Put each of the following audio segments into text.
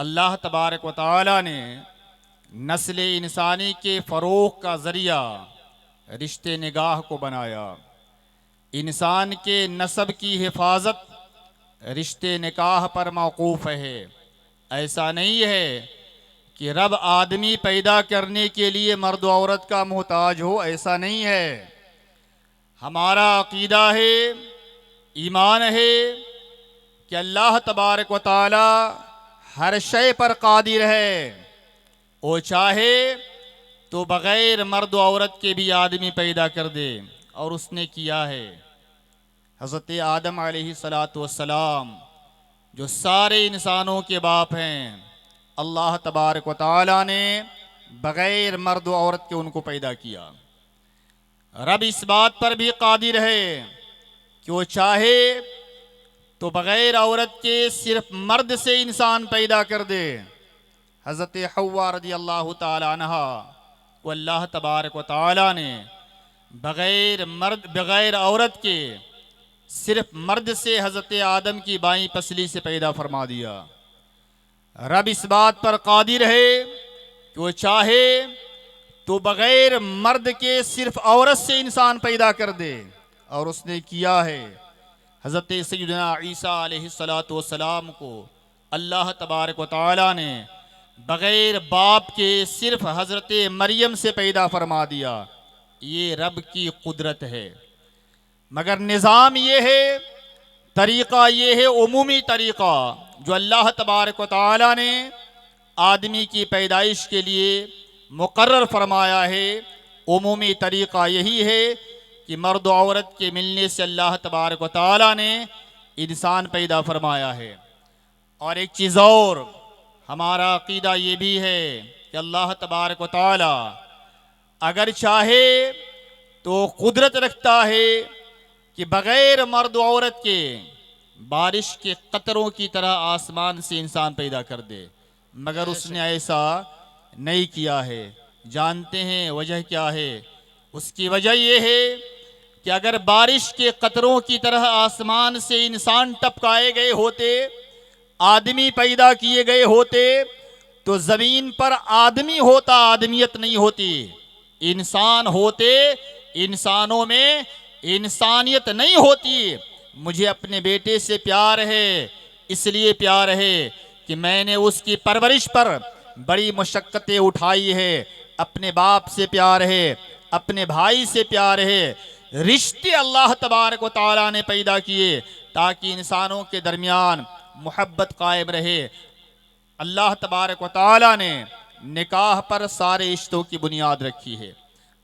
अल्लाह तबारक व तआला ने नस्ल इंसानी के फ़रोग़ का ज़रिया रिश्ते निगाह को बनाया। इंसान के नसब की हिफाजत रिश्ते निकाह पर मौक़ूफ़ है। ऐसा नहीं है कि रब आदमी पैदा करने के लिए मर्द औरत का मोहताज हो, ऐसा नहीं है। हमारा अक़ीदा है, ईमान है कि अल्लाह तबारक व तआला हर शय पर कादिर है। वो चाहे तो बग़ैर मर्द औरत के भी आदमी पैदा कर दे, और उसने किया है। हज़रत आदम अलैहिस्सलातु वस्सलाम जो सारे इंसानों के बाप हैं, अल्लाह तबारक व तआला ने बग़ैर मर्द औरत के उनको पैदा किया। रब इस बात पर भी कादिर है कि वो चाहे तो बग़ैर औरत के सिर्फ मर्द से इंसान पैदा कर दे। हज़रत हव्वा रज़ी अल्लाह ताला अन्हा को अल्लाह तबारक व तआला ने बग़ैर औरत के सिर्फ मर्द से हज़रत आदम की बाईं पसली से पैदा फरमा दिया। रब इस बात पर कादिर है कि वो चाहे तो बग़ैर मर्द के सिर्फ औरत से इंसान पैदा कर दे, और उसने किया है। हज़रत सय्यदना ईसा अलैहिस्सलातु वस्सलाम को अल्लाह तबारक व तआला ने बग़ैर बाप के सिर्फ हज़रत मरियम से पैदा फरमा दिया। ये रब की कुदरत है। मगर निज़ाम ये है, तरीक़ा ये है, उमूमी तरीक़ा जो अल्लाह तबारक व तआला ने आदमी की पैदाइश के लिए मुकर्रर फरमाया है। उमूमी तरीक़ा यही है कि मर्द औरत के मिलने से अल्लाह तबारक व तआला ने इंसान पैदा फरमाया है। और एक चीज़ और, हमारा अक़ीदा ये भी है कि अल्लाह तबारक व तआला अगर चाहे तो कुदरत रखता है कि बग़ैर मर्द औरत के बारिश के कतरों की तरह आसमान से इंसान पैदा कर दे, मगर उसने ऐसा नहीं किया है। जानते हैं वजह क्या है? उसकी वजह यह है कि अगर बारिश के कतरों की तरह आसमान से इंसान टपकाए गए होते, आदमी पैदा किए गए होते, तो ज़मीन पर आदमी होता, आदमियत नहीं होती। इंसान होते, इंसानों में इंसानियत नहीं होती। मुझे अपने बेटे से प्यार है, इसलिए प्यार है कि मैंने उसकी परवरिश पर बड़ी मुशक्क़तें उठाई है। अपने बाप से प्यार है, अपने भाई से प्यार है। रिश्ते अल्लाह तबारक व तआला ने पैदा किए ताकि इंसानों के दरमियान मोहब्बत कायम रहे। अल्लाह तबारक व तआला ने निकाह पर सारे रिश्तों की बुनियाद रखी है।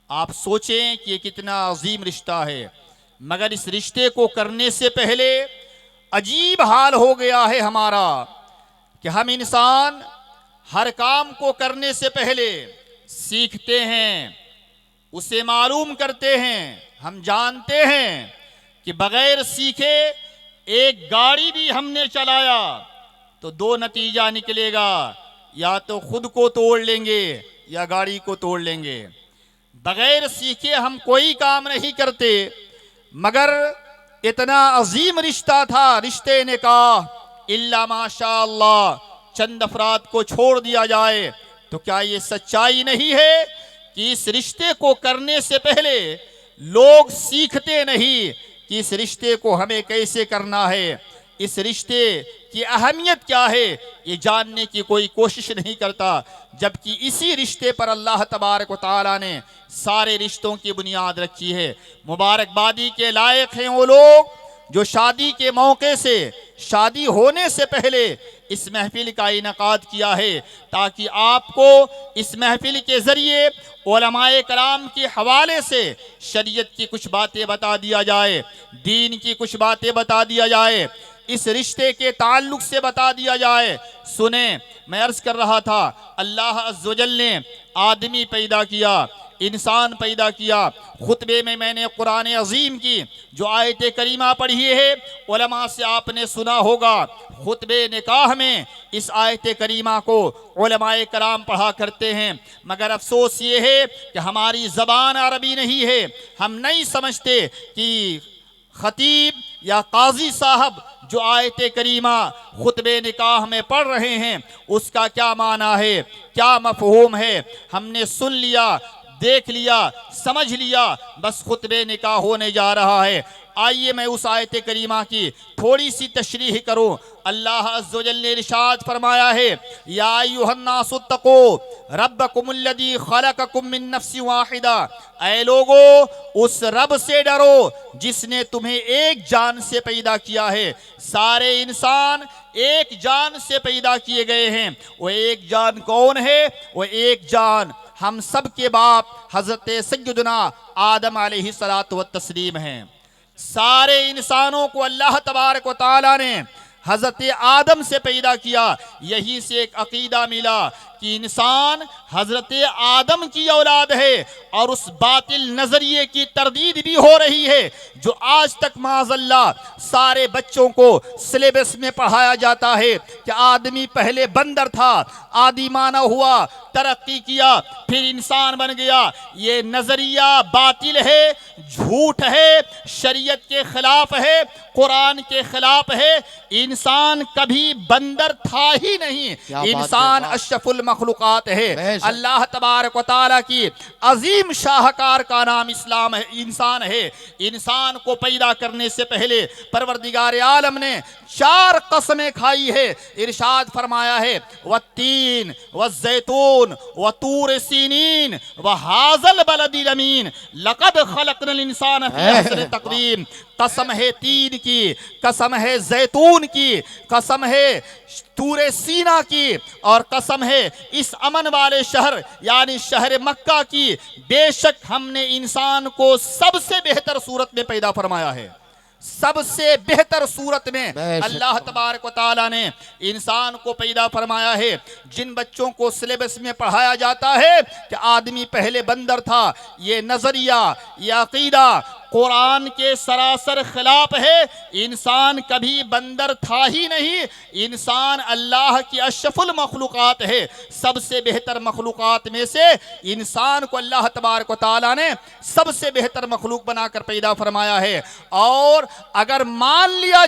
आप सोचें कि ये कितना अजीम रिश्ता है, मगर इस रिश्ते को करने से पहले अजीब हाल हो गया है हमारा कि हम इंसान हर काम को करने से पहले सीखते हैं, उसे मालूम करते हैं। हम जानते हैं कि बग़ैर सीखे एक गाड़ी भी हमने चलाया तो दो नतीजा निकलेगा, या तो खुद को तोड़ लेंगे या गाड़ी को तोड़ लेंगे। बग़ैर सीखे हम कोई काम नहीं करते। मगर इतना अजीम रिश्ता था रिश्ते निकाह, इल्ला माशा अल्लाह चंद अफराद को छोड़ दिया जाए तो क्या ये सच्चाई नहीं है कि इस रिश्ते को करने से पहले लोग सीखते नहीं कि इस रिश्ते को हमें कैसे करना है, इस रिश्ते की अहमियत क्या है, ये जानने की कोई कोशिश नहीं करता। जबकि इसी रिश्ते पर अल्लाह तबारक व तआला ने सारे रिश्तों की बुनियाद रखी है। मुबारकबादी के लायक हैं वो लोग जो शादी के मौके से, शादी होने से पहले इस महफिल का इनकाद किया है, ताकि आपको इस महफिल के ज़रिए उलमाए कराम के हवाले से शरीयत की कुछ बातें बता दिया जाए, दीन की कुछ बातें बता दिया जाए, इस रिश्ते के ताल्लुक से बता दिया जाए। सुने, मैं अर्ज़ कर रहा था, अल्लाह अज़्ज़ व जल ने आदमी पैदा किया, इंसान पैदा किया। खुतबे में मैंने कुरान अज़ीम की जो आयत करीमा पढ़ी है, उलमा से आपने सुना होगा। खुतबे निकाह में इस आयत करीमा को उलमाए कराम पढ़ा करते हैं, मगर अफसोस ये है कि हमारी ज़बान अरबी नहीं है। हम नहीं समझते कि खतीब या काजी साहब जो आयत करीमा खुतबे निकाह में पढ़ रहे हैं उसका क्या माना है, क्या मफहूम है, हमने सुन लिया, देख लिया, समझ लिया, बस खुतबे निकाह होने जा रहा है। आइए मैं उस आयत करीमा की थोड़ी सी तशरीह करूं। अल्लाह अज़्ज़ व जल ने इरशाद फरमाया है, या अय्युहन्नासुत्तको रब्बकुमुल्लज़ी खलक़कुम मिन नफ्सिन वाहिदा, ऐ लोगो उस रब से डरो जिसने तुम्हें एक जान से पैदा किया है। सारे इंसान एक जान से पैदा किए गए हैं। वो एक जान कौन है? वो एक जान हम सब के बाप हजरत सय्यदना आदम अलैहिस्सलातु व तस्लीम हैं। सारे इंसानों को अल्लाह तबारक व तआला ने हजरत आदम से पैदा किया। यहीं से एक अकीदा मिला कि इंसान हजरत आदम की औलाद है, और उस बातिल नजरिए की तरदीद भी हो रही है जो आज तक माज़अल्लाह सारे बच्चों को सिलेबस में पढ़ाया जाता है कि आदमी पहले बंदर था, आदि मानव हुआ, तरक्की किया, फिर इंसान बन गया। ये नजरिया बातिल है, झूठ है, शरीयत के खिलाफ है, कुरान के खिलाफ है। इंसान कभी बंदर था ही नहीं, इंसान अशरफुल मखलूकात है। अल्लाह तबारक व तआला की अजीम शाहकार का नाम इस्लाम है, इंसान है। इंसान को पैदा करने से पहले परवरदिगार आलम ने 4 कसमें खाई है। इरशाद फरमाया है, वत्तीन वज़ैतून वतूर सीनीन वहाज़ल बलदिल अमीन लक़द खलक़नल इंसान फ़ी अहसनि तक़वीम। कसम है तीन की, कसम है जैतून की, कसम है तूरे सीना की, और कसम है इस अमन वाले शहर यानी शहर मक्का की। बेशक हमने इंसान को सबसे बेहतर सूरत में पैदा फरमाया है, सबसे बेहतर सूरत में अल्लाह तबारक व तआला ने इंसान को पैदा फरमाया है। जिन बच्चों को सिलेबस में पढ़ाया जाता है कि आदमी पहले बंदर था, ये नजरिया, ये अकीदा कुरान के सरासर खिलाफ है। इंसान कभी बंदर था ही नहीं, इंसान अल्लाह की अशरफुल मखलूकात है। सबसे बेहतर मखलूकात में से इंसान को अल्लाह तबारक व तआला ने सबसे बेहतर मखलूक बनाकर पैदा फरमाया है। और अगर मान लिया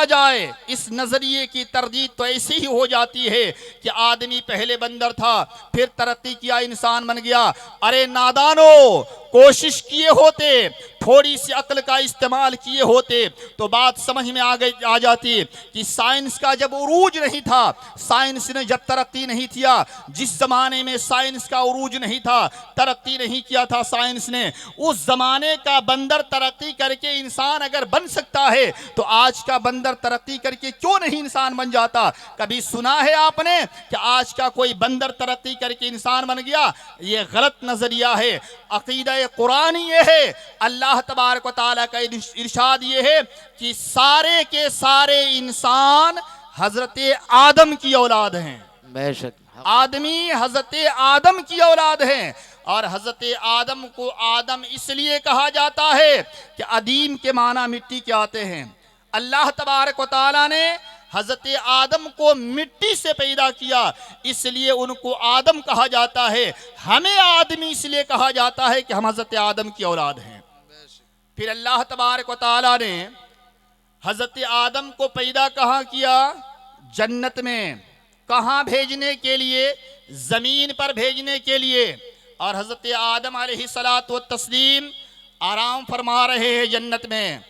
जाए इस नजरिए की तरदीद तो ऐसी ही हो जाती है कि आदमी पहले बंदर था, फिर तरक्की किया, इंसान बन गया। अरे नादानो, कोशिश किए होते, थोड़ी सी अक्ल का इस्तेमाल किए होते तो बात समझ में आ जाती कि साइंस का जब उरूज नहीं था, साइंस ने जब तरक्की नहीं किया, जिस जमाने में साइंस का उरूज नहीं था, तरक्की नहीं किया था साइंस ने, उस जमाने का बंदर तरक्की करके इंसान अगर बन सकता है तो आज का बंदर तरक्की करके क्यों नहीं इंसान बन जाता? कभी सुना है आपने कि आज का कोई बंदर तरक्की करके इंसान बन गया? ये गलत नजरिया है। अकीदा कुरान ये है, अल्लाह तबारक व तआला का इरशाद ये है कि सारे के सारे इंसान हजरत आदम की औलाद हैं। बेशक आदमी हजरत आदम की औलाद हैं। और हजरत आदम को आदम इसलिए कहा जाता है कि अदीम के माना मिट्टी के आते हैं। अल्लाह तबारक व तआला ने हजरत आदम को मिट्टी से पैदा किया, इसलिए उनको आदम कहा जाता है। हमें आदमी इसलिए कहा जाता है कि हम हजरत आदम की औलाद हैं। फिर अल्लाह तबारक व तआला ने हजरत आदम को पैदा कहाँ किया? जन्नत में। कहाँ भेजने के लिए? जमीन पर भेजने के लिए। और हजरत आदम अलैहिस्सलातु व तस्लीम आराम फरमा रहे हैं जन्नत में।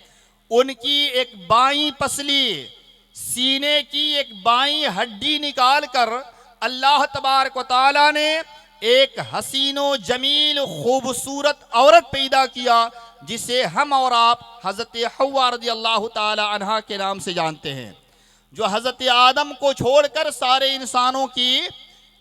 उनकी एक बाईं पसली, सीने की एक बाईं हड्डी निकाल कर अल्लाह तबारक व तआला ने एक हसीनो जमील खूबसूरत औरत पैदा किया, जिसे हम और आप हजरत हव्वा रज़ियल्लाहु ताला अन्हा के नाम से जानते हैं, जो हजरत आदम को छोड़कर सारे इंसानों की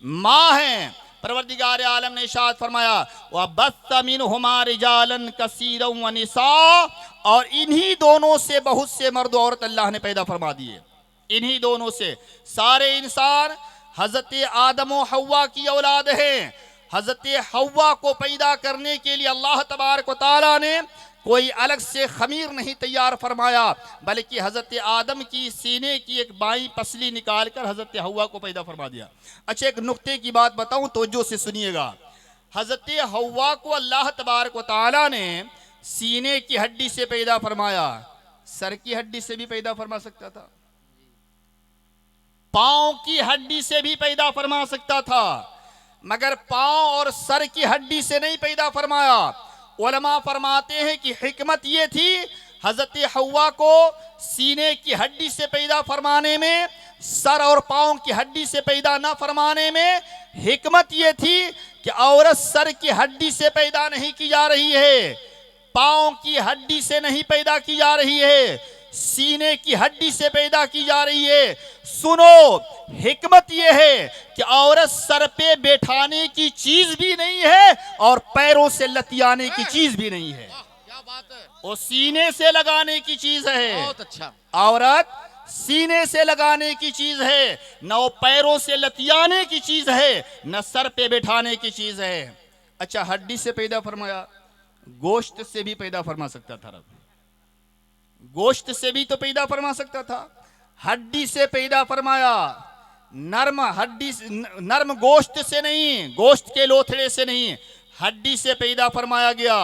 माँ हैं। परवरदिगार आलम ने इरशाद फरमाया, व बस्स मिनहुमा रिजालन कसीरन व निसा, और इन्हीं दोनों से बहुत से मर्द औरत अल्लाह ने पैदा फरमा दिए। इन्हीं दोनों से सारे इंसान हजरत आदम व हव्वा की औलाद हैं। हजरत हव्वा को पैदा करने के लिए अल्लाह तबारक व तआला ने कोई अलग से खमीर नहीं तैयार फरमाया, बल्कि हजरत आदम की सीने की एक बाईं पसली निकाल कर हजरत हव्वा को पैदा फरमा दिया। अच्छा, एक नुक्ते की बात बताऊं, तवज्जो से सुनिएगा। हजरत हव्वा को अल्लाह तबारक व तआला ने सीने की हड्डी से पैदा फरमाया, सर की हड्डी से भी पैदा फरमा सकता था, पांव की हड्डी से भी पैदा फरमा सकता था, मगर पांव और सर की हड्डी से नहीं पैदा फरमाया। उलमा फरमाते हैं कि हिकमत ये थी हजरत हव्वा को सीने की हड्डी से पैदा फरमाने में, सर और पांव की हड्डी से पैदा ना फरमाने में। हिकमत ये थी कि औरत सर की हड्डी से पैदा नहीं की जा रही है, पांव की हड्डी से नहीं पैदा की जा रही है, सीने की हड्डी से पैदा की जा रही है। सुनो, हिकमत यह है कि औरत सर पे बैठाने की चीज भी नहीं है और पैरों से लतियाने की चीज भी नहीं है, क्या बात है, वो सीने से लगाने की चीज है। बहुत अच्छा। औरत सीने से लगाने की चीज है, न वो पैरों से लतियाने की चीज है, न सर पे बैठाने की चीज है। अच्छा, हड्डी से पैदा फरमाया, गोश्त से भी पैदा फरमा सकता था रब, गोश्त से भी तो पैदा फरमा सकता था। हड्डी से पैदा फरमाया, नर्म हड्डी, नर्म गोश्त से नहीं, गोश्त के लोथड़े से नहीं, हड्डी से पैदा फरमाया गया।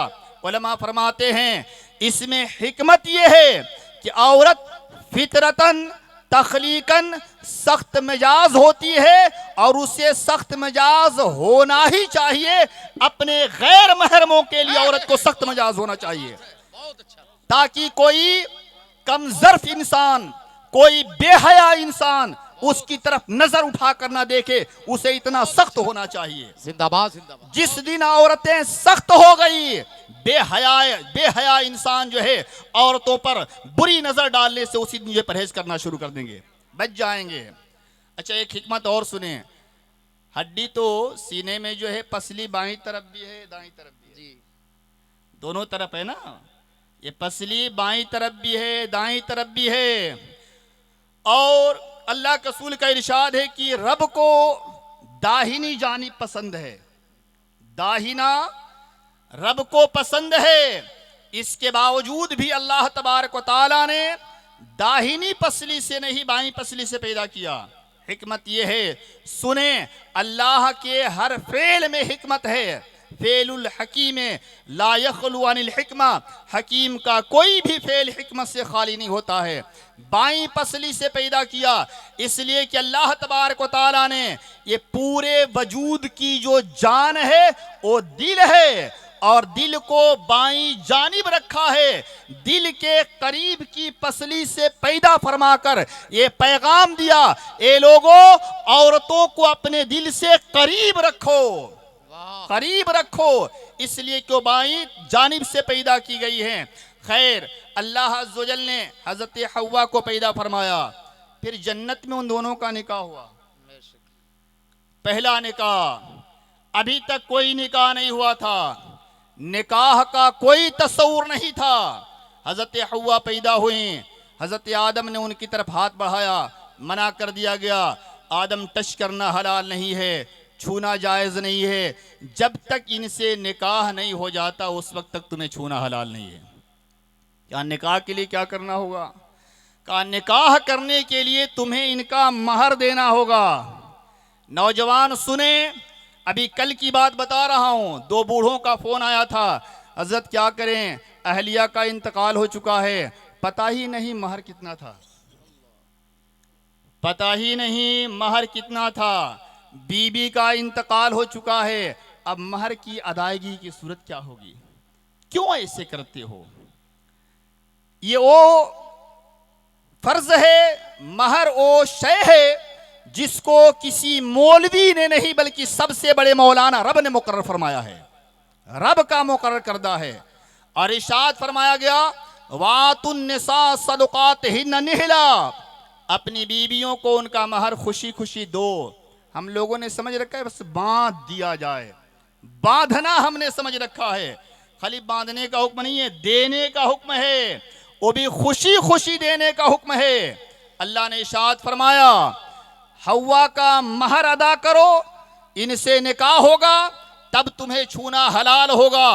उलमा फरमाते हैं इसमें हिकमत यह है कि औरत फितरतन तखलीकन सख्त मिजाज होती है और उसे सख्त मिजाज होना ही चाहिए। अपने गैर महरमों के लिए औरत को सख्त मिजाज होना चाहिए, बहुत अच्छा। ताकि कोई कमजर्फ इंसान, कोई बेहया इंसान उसकी तरफ नजर उठाकर ना देखे, उसे इतना सख्त होना चाहिए। जिंदाबाद जिंदाबाद। जिस दिन औरतें सख्त हो गई, बेहया इंसान जो है औरतों पर बुरी नजर डालने से उसी दिन ये परहेज करना शुरू कर देंगे, बच जाएंगे। अच्छा, एक हिकमत और सुने, हड्डी तो सीने में जो है पसली बाईं तरफ भी है, दाईं तरफ भी है जी, दोनों तरफ है ना। ये पसली बाईं तरफ भी है, दाईं तरफ भी है। और अल्लाह के रसूल का इरशाद है कि रब को दाहिनी जानिब पसंद है, दाहिना रब को पसंद है। इसके बावजूद भी अल्लाह तबारक व तआला ने दाहिनी पसली से नहीं बाईं पसली से पैदा किया। हिकमत यह है, सुने, अल्लाह के हर फेल में हिकमत है। फेलुल हकीम ला यखलु अनिल हिकमा, हकीम का कोई भी फेल हिकमत से खाली नहीं होता है। बाईं पसली से पैदा किया इसलिए कि अल्लाह तबारक व तआला ने ये पूरे वजूद की जो जान है वो दिल है, और दिल को बाईं जानिब रखा है। दिल के करीब की पसली से पैदा फरमाकर ये पैगाम दिया, ए लोगों, औरतों को अपने दिल से करीब रखो, करीब रखो, इसलिए क्यों बाईं जानिब से पैदा की गई है। खैर, अल्लाह अज़्ज़ व जल ने हजरत हव्वा को पैदा फरमाया, फिर जन्नत में उन दोनों का निकाह हुआ। पहला निकाह, अभी तक कोई निकाह नहीं हुआ था, निकाह का कोई तस्वुर नहीं था। हजरत हव्वा पैदा हुई, हजरत आदम ने उनकी तरफ हाथ बढ़ाया, मना कर दिया गया, आदम टच करना हलाल नहीं है, छूना जायज़ नहीं है, जब तक इनसे निकाह नहीं हो जाता उस वक्त तक तुम्हें छूना हलाल नहीं है। क्या निकाह के लिए क्या करना होगा? कहा निकाह करने के लिए तुम्हें इनका महर देना होगा। नौजवान सुने, अभी कल की बात बता रहा हूं, दो बूढ़ों का फोन आया था, हजरत क्या करें, अहलिया का इंतकाल हो चुका है, पता ही नहीं महर कितना था, पता ही नहीं महर कितना था, बीबी का इंतकाल हो चुका है, अब महर की अदायगी की सूरत क्या होगी? क्यों ऐसे करते हो? ये वो फर्ज है, महर वो शय है जिसको किसी मौलवी ने नहीं बल्कि सबसे बड़े मौलाना रब ने मुकर्रर फरमाया है, रब का मुकर्रर करदा है। और इरशाद फरमाया गया, वातुन निसा सदुकातिहिन निहला, अपनी बीवियों को उनका महर खुशी खुशी दो। हम लोगों ने समझ रखा है बस बांध दिया जाए, बांधना हमने समझ रखा है, खाली बांधने का हुक्म नहीं है, देने का हुक्म है, वो भी खुशी खुशी देने का हुक्म है। अल्लाह ने इरशाद फरमाया, हव्वा का महर अदा करो, इनसे निकाह होगा, तब तुम्हें छूना हलाल होगा।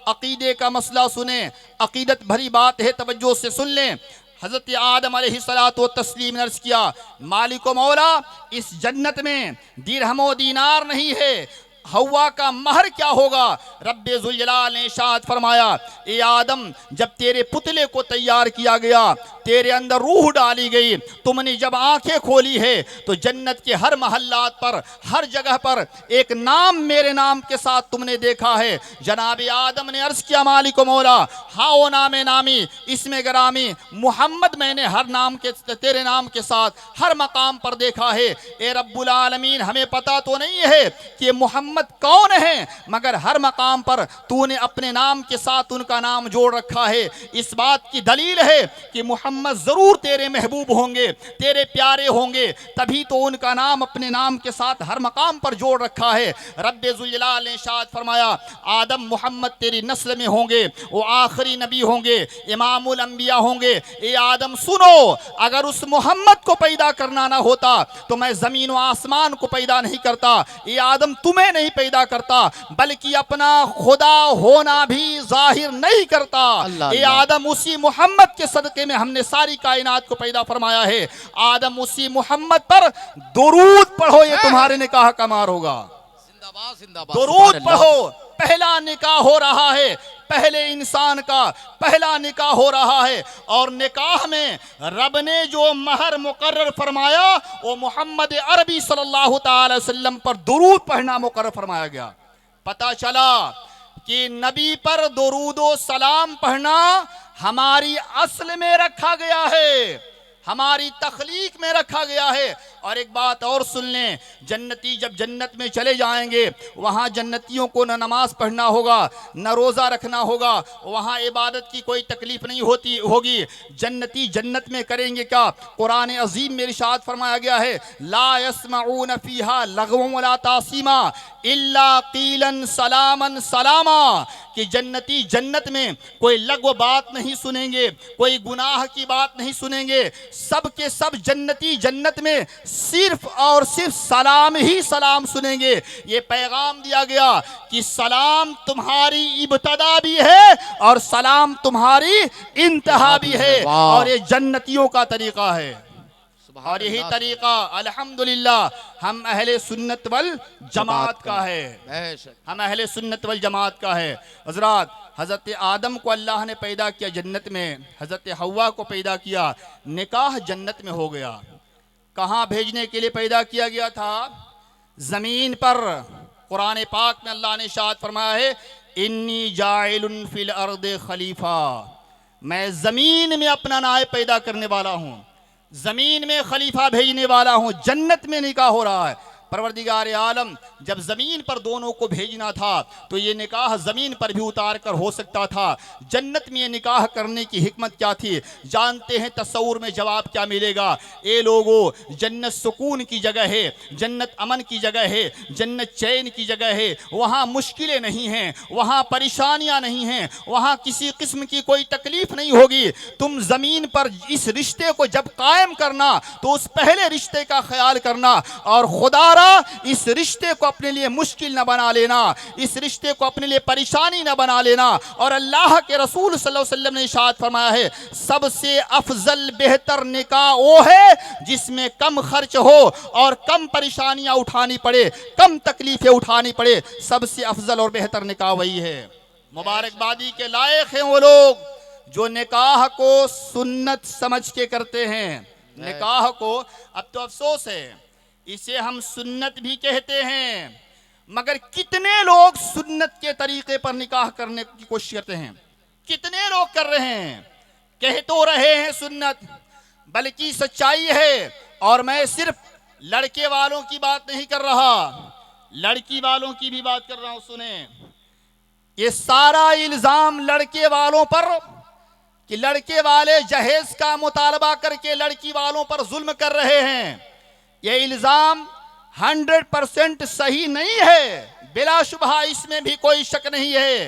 अकीदे का मसला सुने, अकीदत भरी बात है, तवज्जो से सुन लें। हजरत आदम अलैहिस्सलातु तस्लीम ने अर्ज किया, मालिक मौला, इस जन्नत में दिरहमो दीनार नहीं है, हवा का महर क्या होगा। रब्बे जुल जलाल ने इरशाद फरमाया, ए आदम, जब तेरे पुतले को तैयार किया गया, तेरे अंदर रूह डाली गई, तुमने जब आंखें खोली है तो जन्नत के हर महल्लात पर, हर जगह पर एक नाम मेरे नाम के साथ तुमने देखा है। जनाब आदम ने अर्ज किया, मालिक मौला, हाओ नामे नामी इसमें गरामी मोहम्मद मैंने हर नाम के, तेरे नाम के साथ हर मकाम पर देखा है। ए रब्बुल आलमीन, हमें पता तो नहीं है कि मोहम्मद कौन है, मगर हर मकाम पर तूने अपने नाम के साथ उनका नाम जोड़ रखा है। इस बात की दलील है कि मोहम्मद जरूर तेरे महबूब होंगे, तेरे प्यारे होंगे, तभी तो उनका नाम अपने नाम के साथ हर मकाम पर जोड़ रखा है। रब्बे जुल जलाल ने इरशाद फरमाया, आदम मोहम्मद तेरी नस्ल में होंगे, वो आखिरी नबी होंगे, इमामुल अंबिया होंगे। ए आदम सुनो, अगर उस मोहम्मद को पैदा करना ना होता तो मैं जमीन व आसमान को पैदा नहीं करता। ये आदम तुम्हें नहीं पैदा करता, बल्कि अपना खुदा होना भी जाहिर नहीं करता। ये आदम उसी मोहम्मद के सदके में हमने सारी कायनात को पैदा फरमाया है। आदम उसी मोहम्मद पर दुरूद पढ़ो, ये तुम्हारे निकाह का मार होगा। जिंदाबाद जिंदाबाद। दुरूद पढ़ो। पहला निकाह हो रहा है, पहले इंसान का पहला निकाह हो रहा है, और निकाह में रब ने जो महर मुकर्रर फरमाया वो मोहम्मद अरबी सल्लल्लाहु अलैहि वसल्लम पर दुरूद पढ़ना मुकर्रर फरमाया गया। पता चला कि नबी पर दुरूदो सलाम पढ़ना हमारी असल में रखा गया है, हमारी तख्लीक में रखा गया है। और एक बात और सुन लें, जन्नती जब जन्नत में चले जाएंगे, वहाँ जन्नतियों को न नमाज पढ़ना होगा, न रोज़ा रखना होगा, वहाँ इबादत की कोई तकलीफ नहीं होगी। जन्नती जन्नत में करेंगे क्या? कुरान अजीम में इरशाद फरमाया गया है, ला यस्मऊन फीहा लगवन वला तासीमा इल्ला कीलन सलामन सलामा, कि जन्नती जन्नत में कोई लगव बात नहीं सुनेंगे, कोई गुनाह की बात नहीं सुनेंगे। सब के सब जन्नती जन्नत में सिर्फ और सिर्फ सलाम ही सलाम सुनेंगे। ये पैगाम दिया गया कि सलाम तुम्हारी इब्तदा भी है और सलाम तुम्हारी इंतहा भी है, और ये जन्नतियों का तरीका है। और यही तरीका अल्हम्दुलिल्लाह हम अहले सुन्नत वल जमात का है, हम अहले सुन्नत वल जमात का है। हजरात, हज़रत आदम को अल्लाह ने पैदा किया जन्नत में, हज़रत हव्वा को पैदा किया, निकाह जन्नत में हो गया। कहाँ भेजने के लिए पैदा किया गया था? ज़मीन पर। कुरान पाक में अल्लाह ने इरशाद फरमाया है, इन्नी जाइलुन फिल अर्द खलीफा, मैं ज़मीन में अपना नायब पैदा करने वाला हूँ, ज़मीन में खलीफा भेजने वाला हूँ। जन्नत में निकाह हो रहा है। परवरदिगार आलम जब ज़मीन पर दोनों को भेजना था तो ये निकाह ज़मीन पर भी उतार कर हो सकता था। जन्नत में ये निकाह करने की हिकमत क्या थी? जानते हैं तस्वुर में जवाब क्या मिलेगा? ए लोगों, जन्नत सुकून की जगह है, जन्नत अमन की जगह है, जन्नत चैन की जगह है। वहाँ मुश्किलें नहीं हैं, वहाँ परेशानियाँ नहीं हैं, वहाँ किसी किस्म की कोई तकलीफ नहीं होगी। तुम ज़मीन पर इस रिश्ते को जब कायम करना तो उस पहले रिश्ते का ख्याल करना, और खुदारा इस रिश्ते को अपने लिए मुश्किल न बना लेना, इस रिश्ते को अपने लिए परेशानी न बना लेना। और अल्लाह के रसूल सल्लल्लाहु अलैहि वसल्लम ने इरशाद फरमाया है, सबसे अफजल बेहतर निकाह वो है जिसमें कम खर्च हो और कम परेशानियां उठानी पड़े, कम तकलीफें उठानी पड़े। सबसे अफजल और बेहतर निकाह वही है। मुबारकबादी के लायक हैं वो लोग जो निकाह को सुन्नत समझ के करते हैं। निकाह को, अब तो अफसोस है, इसे हम सुन्नत भी कहते हैं, मगर कितने लोग सुन्नत के तरीके पर निकाह करने की कोशिश करते हैं? कितने लोग कर रहे हैं? कह तो रहे हैं सुन्नत, बल्कि सच्चाई है। और मैं सिर्फ लड़के वालों की बात नहीं कर रहा, लड़की वालों की भी बात कर रहा हूं। सुने, ये सारा इल्जाम लड़के वालों पर कि लड़के वाले जहेज का मुतालबा करके लड़की वालों पर जुल्म कर रहे हैं, ये इल्जाम 100% सही नहीं है। बिलाशुबहा इसमें भी कोई शक नहीं है।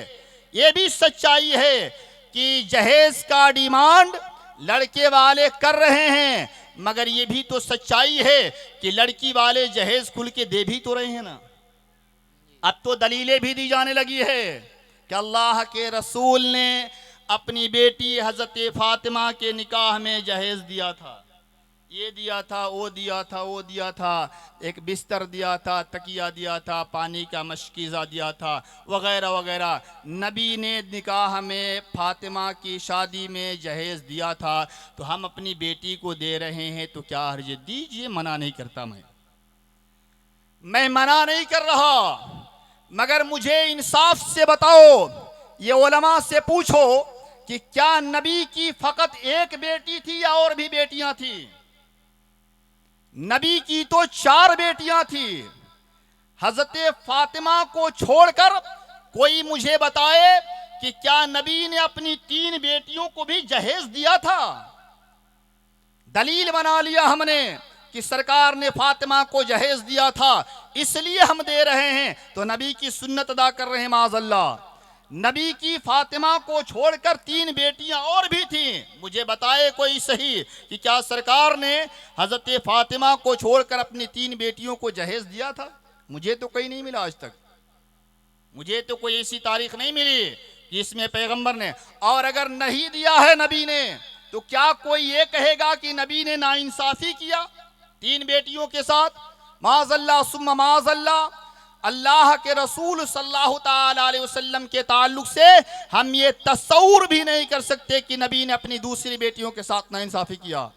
ये भी सच्चाई है कि जहेज का डिमांड लड़के वाले कर रहे हैं, मगर ये भी तो सच्चाई है कि लड़की वाले जहेज खुल के दे भी तो रहे हैं ना। अब तो दलीलें भी दी जाने लगी है कि अल्लाह के रसूल ने अपनी बेटी हजरत फातिमा के निकाह में जहेज दिया था। ये दिया था, वो दिया था, वो दिया था, एक बिस्तर दिया था, तकिया दिया था, पानी का मशकीज़ा दिया था, वगैरह वगैरह। नबी ने निकाह में फातिमा की शादी में जहेज़ दिया था, तो हम अपनी बेटी को दे रहे हैं, तो क्या हर्ज? दीजिए, मना नहीं करता मैं मना नहीं कर रहा, मगर मुझे इंसाफ से बताओ, ये उलमा से पूछो कि क्या नबी की फ़कत एक बेटी थी या और भी बेटियां थी? नबी की तो 4 बेटियां थी। हजरत फातिमा को छोड़कर कोई मुझे बताए कि क्या नबी ने अपनी 3 बेटियों को भी जहेज दिया था? दलील बना लिया हमने कि सरकार ने फातिमा को जहेज दिया था, इसलिए हम दे रहे हैं, तो नबी की सुन्नत अदा कर रहे हैं माज़अल्लाह। नबी की फातिमा को छोड़कर 3 बेटियां और भी थीं। मुझे बताए कोई सही कि क्या सरकार ने हजरत फातिमा को छोड़कर अपनी 3 बेटियों को जहेज दिया था? मुझे तो कहीं नहीं मिला आज तक, मुझे तो कोई ऐसी तारीख नहीं मिली कि इसमें पैगंबर ने, और अगर नहीं दिया है नबी ने, तो क्या कोई ये कहेगा कि नबी ने नाइंसाफी किया 3 बेटियों के साथ? माज़अल्लाह सुम्मा माज़अल्लाह। अल्लाह के रसूल सल्लल्लाहु ताला अलैहि वसल्लम के ताल्लुक से हम ये तस्वुर भी नहीं कर सकते कि नबी ने अपनी दूसरी बेटियों के साथ नाइंसाफी किया।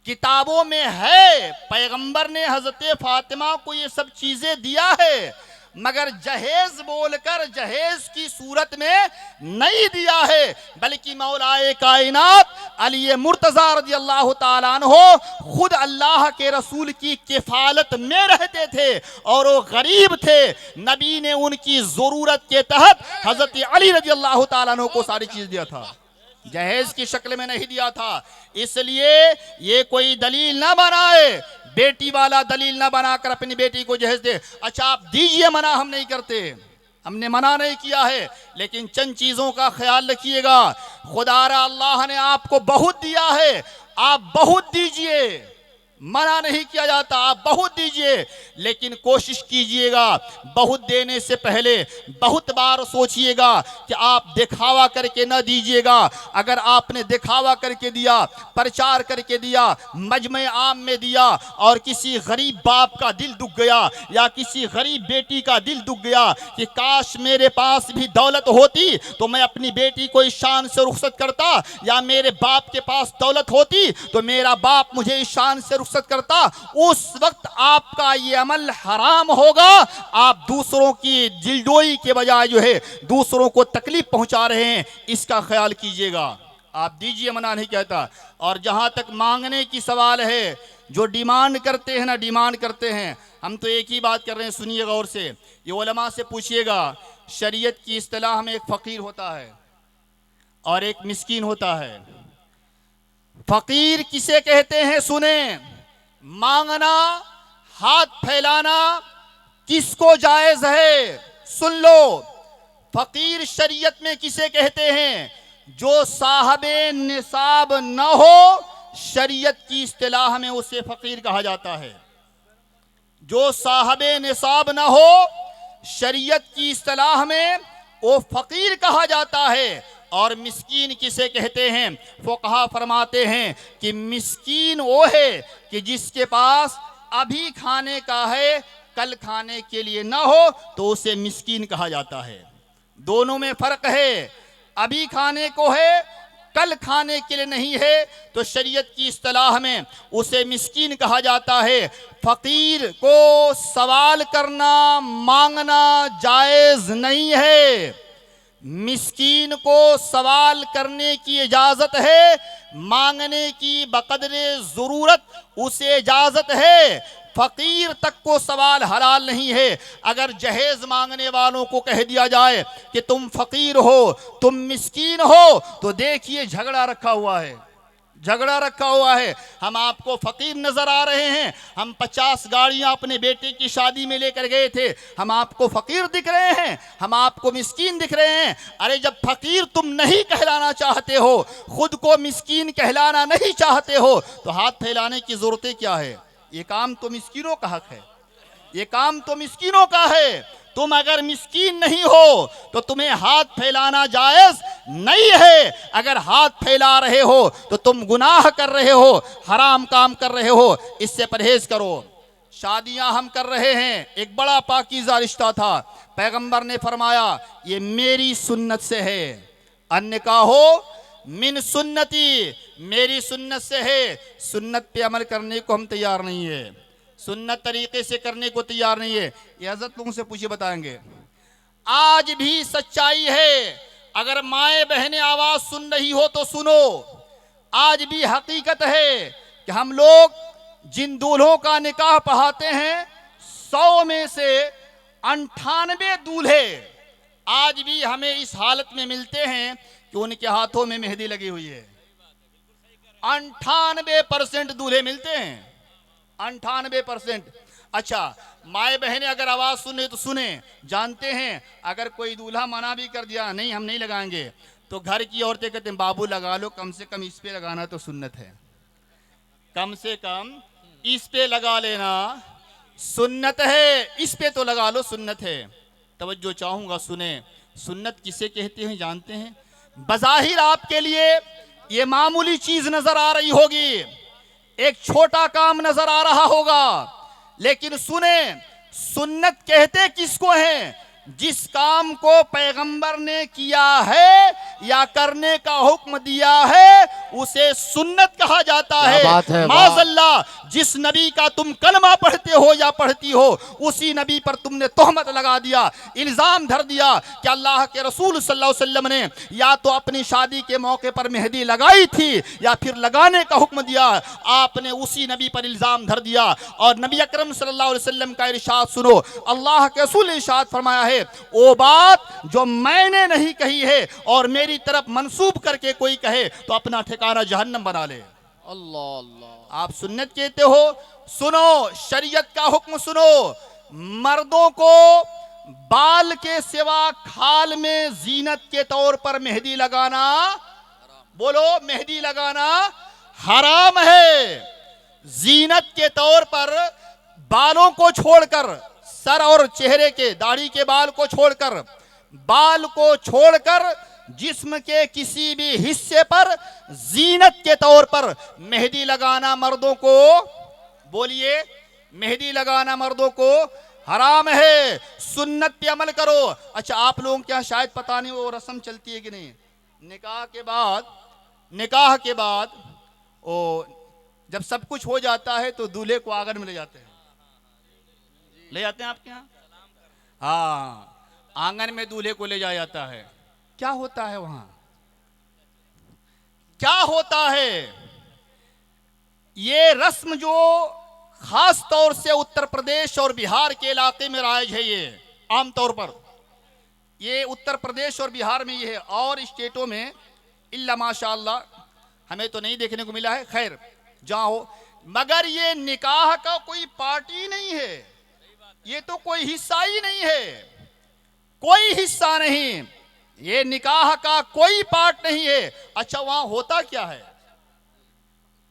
किताबों में है, पैगंबर ने हजरत फातिमा को ये सब चीजें दिया है, मगर जहेज बोलकर जहेज की सूरत में नहीं दिया है, बल्कि मौलाए कायनात अली मुर्तजा रज़ियल्लाहु ताला अन्हु खुद अल्लाह के रसूल की किफालत में रहते थे और वो गरीब थे। नबी ने उनकी जरूरत के तहत हजरत अली रज़ियल्लाहु ताला अन्हु को सारी चीज दिया था, जहेज की शक्ल में नहीं दिया था। इसलिए ये कोई दलील ना बनाए, बेटी वाला दलील ना बनाकर अपनी बेटी को जहेज दे। अच्छा आप दीजिए, मना हम नहीं करते, हमने मना नहीं किया है, लेकिन चंद चीजों का ख्याल रखिएगा। खुदारा अल्लाह ने आपको बहुत दिया है, आप बहुत दीजिए, मना नहीं किया जाता, आप बहुत दीजिए, लेकिन कोशिश कीजिएगा बहुत देने से पहले बहुत बार सोचिएगा कि आप दिखावा करके न दीजिएगा। अगर आपने दिखावा करके दिया, प्रचार करके दिया, मजमे आम में दिया और किसी गरीब बाप का दिल दुख गया या किसी गरीब बेटी का दिल दुख गया कि काश मेरे पास भी दौलत होती तो मैं अपनी बेटी को इस शान से रुखसत करता, या मेरे बाप के पास दौलत होती तो मेरा बाप मुझे इस शान से रुखसत करता, उस वक्त आपका ये अमल हराम होगा। आप दूसरों की दिलजोई के बजाय जो है दूसरों को तकलीफ पहुंचा रहे हैं, इसका ख्याल कीजिएगा। आप दीजिए, मना नहीं कहता। और जहां तक मांगने की सवाल है, जो डिमांड करते हैं ना, डिमांड करते हैं, हम तो एक ही बात कर रहे हैं, सुनिए गौर से, ये उलमा से पूछिएगा। शरीयत की इस्तिलाह में एक फकीर होता है और एक मिस्कीन होता है। फकीर किसे कहते हैं? सुने, मांगना, हाथ फैलाना किसको जायज है? सुन लो, फकीर शरीयत में किसे कहते हैं? जो साहबे निसाब न हो, शरीयत की इस्तिलाह में उसे फकीर कहा जाता है। जो साहबे निसाब न हो, शरीयत की इस्तिलाह में वो फकीर कहा जाता है। और मिस्कीन किसे कहते हैं? फुक़हा फरमाते हैं कि मिस्कीन वो है कि जिसके पास अभी खाने का है, कल खाने के लिए ना हो, तो उसे मिस्कीन कहा जाता है। दोनों में फर्क है, अभी खाने को है, कल खाने के लिए नहीं है, तो शरीयत की इस्तिलाह में उसे मिस्कीन कहा जाता है। फकीर को सवाल करना, मांगना जायज नहीं है। मिस्कीन को सवाल करने की इजाजत है, मांगने की बकदरे जरूरत उसे इजाजत है। फकीर तक को सवाल हलाल नहीं है। अगर जहेज मांगने वालों को कह दिया जाए कि तुम फकीर हो, तुम मिस्कीन हो, तो देखिए झगड़ा रखा हुआ है, झगड़ा रखा हुआ है। हम आपको फकीर नजर आ रहे हैं, हम 50 गाड़ियां अपने बेटे की शादी में लेकर गए थे, हम आपको फकीर दिख रहे हैं, हम आपको मिस्कीन दिख रहे हैं। अरे जब फकीर तुम नहीं कहलाना चाहते हो, खुद को मिस्कीन कहलाना नहीं चाहते हो, तो हाथ फैलाने की जरूरत क्या है? ये काम तो मिस्कीनों का हक है, ये काम तो मिस्कीनों का है। तुम अगर मिस्कीन नहीं हो तो तुम्हें हाथ फैलाना जायज नहीं है। अगर हाथ फैला रहे हो तो तुम गुनाह कर रहे हो, हराम काम कर रहे हो, इससे परहेज करो। शादियां हम कर रहे हैं, एक बड़ा पाकीज़ा रिश्ता था, पैगंबर ने फरमाया ये मेरी सुन्नत से है। अन्निकाहो मिन सुन्नती, मेरी सुन्नत से है। सुन्नत पे अमल करने को हम तैयार नहीं है, सुन्नत तरीके से करने को तैयार नहीं है। ये हज़रत लोगों से पूछिए, बताएंगे। आज भी सच्चाई है, अगर माएँ बहनें आवाज सुन रही हो तो सुनो। आज भी हकीकत है कि हम लोग जिन दूल्हों का निकाह पढ़ाते हैं 100 में से 98 दूल्हे आज भी हमें इस हालत में मिलते हैं कि उनके हाथों में मेहंदी लगी हुई है। 98% दूल्हे मिलते हैं, 98%। अच्छा, माए बहनें अगर आवाज सुने तो सुने। जानते हैं अगर कोई दूल्हा मना भी कर दिया नहीं हम नहीं लगाएंगे, तो घर की औरतें कहते हैं बाबू लगा लो, कम से कम इस पे लगाना तो सुन्नत है, कम से कम इस पे लगा लेना सुन्नत है, इस पे तो लगा लो सुन्नत है। तवज्जो चाहूंगा, सुने। सुन्नत किसे कहते हैं जानते हैं? बज़ाहिर आपके लिए ये मामूली चीज नजर आ रही होगी, एक छोटा काम नजर आ रहा होगा, लेकिन सुने, सुन्नत कहते किसको हैं? जिस काम को पैगंबर ने किया है या करने का हुक्म दिया है उसे सुन्नत कहा जाता है। माज़अल्लाह, जिस नबी का तुम कलमा पढ़ते हो या पढ़ती हो उसी नबी पर तुमने तोहमत लगा दिया, इल्जाम धर दिया कि अल्लाह के रसूल सल्लल्लाहु अलैहि वसल्लम ने या तो अपनी शादी के मौके पर मेहंदी लगाई थी या फिर लगाने का हुक्म दिया, आपने उसी नबी पर इल्जाम धर दिया। और नबी अकरम सल्लल्लाहु अलैहि वसल्लम का इरशाद सुनो, अल्लाह के रसूल ने इरशाद फरमाया है, वो बात जो मैंने नहीं कही है और मेरी तरफ मंसूब करके कोई कहे तो अपना ठिकाना जहन्नम बना ले। अल्लाह अल्लाह। आप सुन्नत कहते हो, सुनो, शरीयत का हुक्म सुनो। मर्दों को बाल के सिवा खाल में जीनत के तौर पर मेहंदी लगाना, बोलो, मेहंदी लगाना हराम है। जीनत के तौर पर बालों को छोड़कर, सर और चेहरे के दाढ़ी के बाल को छोड़कर, बाल को छोड़कर जिस्म के किसी भी हिस्से पर जीनत के तौर पर मेहंदी लगाना मर्दों को, बोलिए, मेहंदी लगाना मर्दों को हराम है। सुन्नत पे अमल करो। अच्छा, आप लोगों के यहाँ शायद पता नहीं वो रस्म चलती है कि नहीं, निकाह के बाद ओ जब सब कुछ हो जाता है तो दूल्हे को आंगन में ले जाते हैं, ले जाते हैं आपके यहाँ? हाँ, आंगन में दूल्हे को ले जाया जाता है। क्या होता है वहां, क्या होता है? ये रस्म जो खास तौर से उत्तर प्रदेश और बिहार के इलाके में राइज है, ये आमतौर पर ये उत्तर प्रदेश और बिहार में ये है, और स्टेटों में इल्ला माशाअल्लाह हमें तो नहीं देखने को मिला है, खैर जहां हो। मगर ये निकाह का कोई पार्टी नहीं है, ये तो कोई हिस्सा ही नहीं है, कोई हिस्सा नहीं, ये निकाह का कोई पार्ट नहीं है। अच्छा, वहां होता क्या है?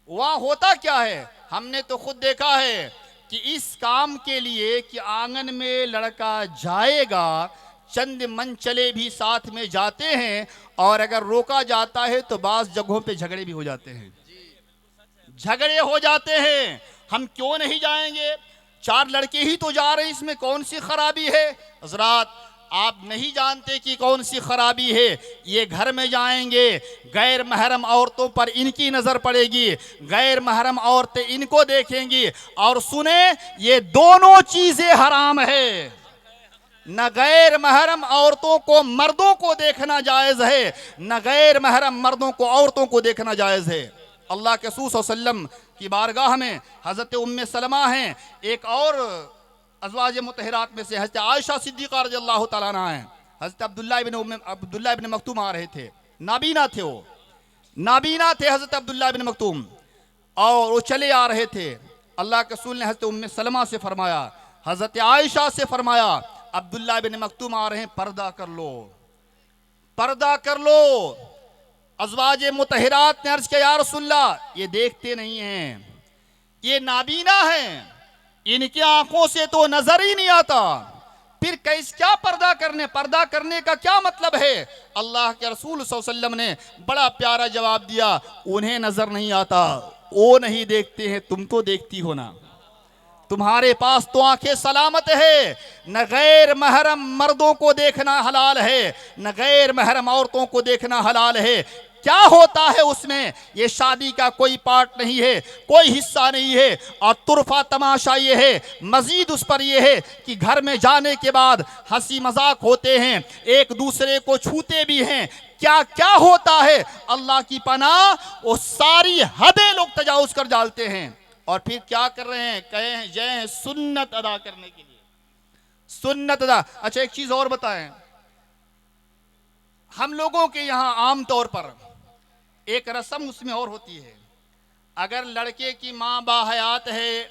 वहां होता क्या है? हमने तो खुद देखा है कि इस काम के लिए कि आंगन में लड़का जाएगा, चंद मनचले भी साथ में जाते हैं, और अगर रोका जाता है तो बाज़ जगहों पे झगड़े भी हो जाते हैं, झगड़े हो जाते हैं। हम क्यों नहीं जाएंगे? 4 लड़के ही तो जा रहे हैं, इसमें कौन सी खराबी है? हजरात, आप नहीं जानते कि कौन सी खराबी है। ये घर में जाएंगे, गैर महरम औरतों पर इनकी नजर पड़ेगी, गैर महरम औरतें इनको देखेंगी। और सुने, ये दोनों चीजें हराम है। न गैर महरम औरतों को मर्दों को देखना जायज है, न गैर महरम मर्दों को औरतों को देखना जायज है। अल्लाह के रसूल सल्लल्लाहु अलैहि वसल्लम की बारगाह में हजरत उम्मे सलमा हैं, एक और अज़वाज मुतहरात में से हजरत आयशा सिद्दीक़ा रज़ियल्लाहु तआला अन्हा हैं। हजरत अब्दुल्लाह इब्न मक्तूम आ रहे थे, नाबीना थे, वो नाबीना थे हजरत अब्दुल्लाह इब्न मक्तूम, और वो चले आ रहे थे। अल्लाह के रसूल ने हजरत उम्मे सलमा से फरमाया, हजरत आयशा से फरमाया, अब्दुल्लाह इब्न मक्तूम आ रहे हैं, पर्दा कर लो, पर्दा कर लो। अज़वाज मुतहरात ने अर्ज किया, या रसूलल्लाह, ये देखते नहीं हैं, ये नाबीना हैं, इनकी आंखों से तो नजर ही नहीं आता, फिर क्या पर्दा करने का क्या मतलब है? अल्लाह के रसूल सल्लल्लाहु अलैहि वसल्लम ने बड़ा प्यारा जवाब दिया, उन्हें नजर नहीं आता, वो नहीं देखते हैं, तुम तो देखती हो ना। तुम्हारे पास तो आंखें सलामत है, न गैर महरम मर्दों को देखना हलाल है, न गैर महरम औरतों को देखना हलाल है। क्या होता है उसमें? ये शादी का कोई पार्ट नहीं है, कोई हिस्सा नहीं है। और तुरफा तमाशा ये है, मजीद उस पर ये है कि घर में जाने के बाद हंसी मजाक होते हैं, एक दूसरे को छूते भी हैं। क्या क्या होता है? अल्लाह की पनाह, वो सारी हदें लोग तजावुज कर डालते हैं। और फिर क्या कर रहे हैं? कहे हैं जय हैं सुन्नत अदा करने के लिए, सुन्नत अदा। अच्छा एक चीज और बताएं, हम लोगों के यहाँ आम तौर पर एक रस्म उसमें और होती है, अगर लड़के की माँ बाहयात है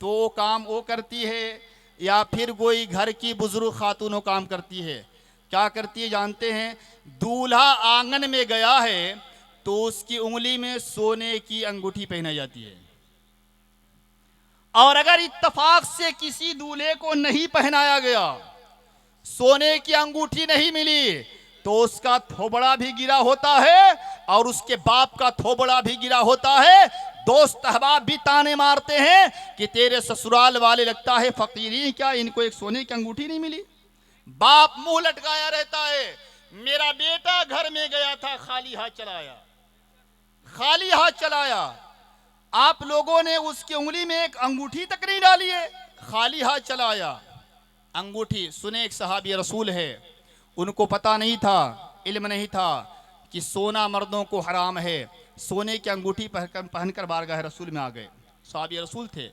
तो वो काम वो करती है, या फिर कोई घर की बुजुर्ग खातून वो काम करती है। क्या करती है जानते हैं? दूल्हा आंगन में गया है तो उसकी उंगली में सोने की अंगूठी पहनाई जाती है, और अगर इत्तफाक से किसी दूल्हे को नहीं पहनाया गया, सोने की अंगूठी नहीं मिली, तो उसका थोबड़ा भी गिरा होता है और उसके बाप का थोबड़ा भी गिरा होता है। दोस्त अहबाब भी ताने मारते हैं कि तेरे ससुराल वाले लगता है फकीरी, क्या इनको एक सोने की अंगूठी नहीं मिली। बाप मुंह लटकाया रहता है, मेरा बेटा घर में गया था खाली हाथ चलाया, खाली हाथ चलाया। आप लोगों ने उसकी उंगली में एक अंगूठी तक नहीं डाली है, खाली हाथ चलाया। अंगूठी सुने, एक सहाबी रसूल है, उनको पता नहीं था, इल्म नहीं था कि सोना मर्दों को हराम है। सोने की अंगूठी पहनकर बारगाह रसूल में आ गए। सहाबी रसूल थे,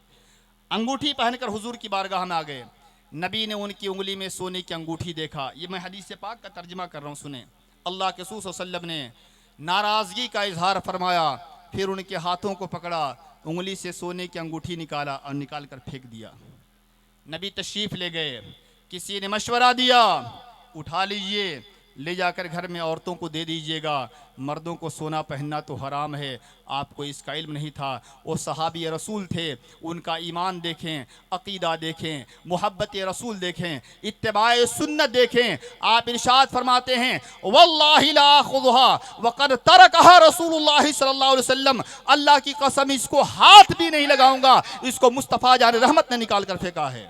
अंगूठी पहनकर हुजूर की बारगाह में आ गए। नबी ने उनकी उंगली में सोने की अंगूठी देखा। ये मैं हदीस पाक का तर्जमा कर रहा हूँ, सुने। अल्लाह के रसूल सल्लल्लाहु अलैहि वसल्लम ने नाराज़गी का इजहार फरमाया, फिर उनके हाथों को पकड़ा, उंगली से सोने की अंगूठी निकाला और निकाल कर फेंक दिया। नबी तशरीफ ले गए, किसी ने मशवरा दिया, उठा लीजिए, ले जाकर घर में औरतों को दे दीजिएगा, मर्दों को सोना पहनना तो हराम है। आपको इसका इल्म नहीं था। वो सहाबी रसूल थे, उनका ईमान देखें, अकीदा देखें, मोहब्बत रसूल देखें, इत्तिबाए सुन्नत देखें। आप इरशाद फरमाते हैं, वल्लाहि ला खुज़हा वक़द तरकहा रसूलुल्लाह सल्लल्लाहु अलैहि वसल्लम, अल्लाह की कसम इसको हाथ भी नहीं लगाऊंगा, इसको मुस्तफ़ा जान रहमत ने निकाल कर फेंका है।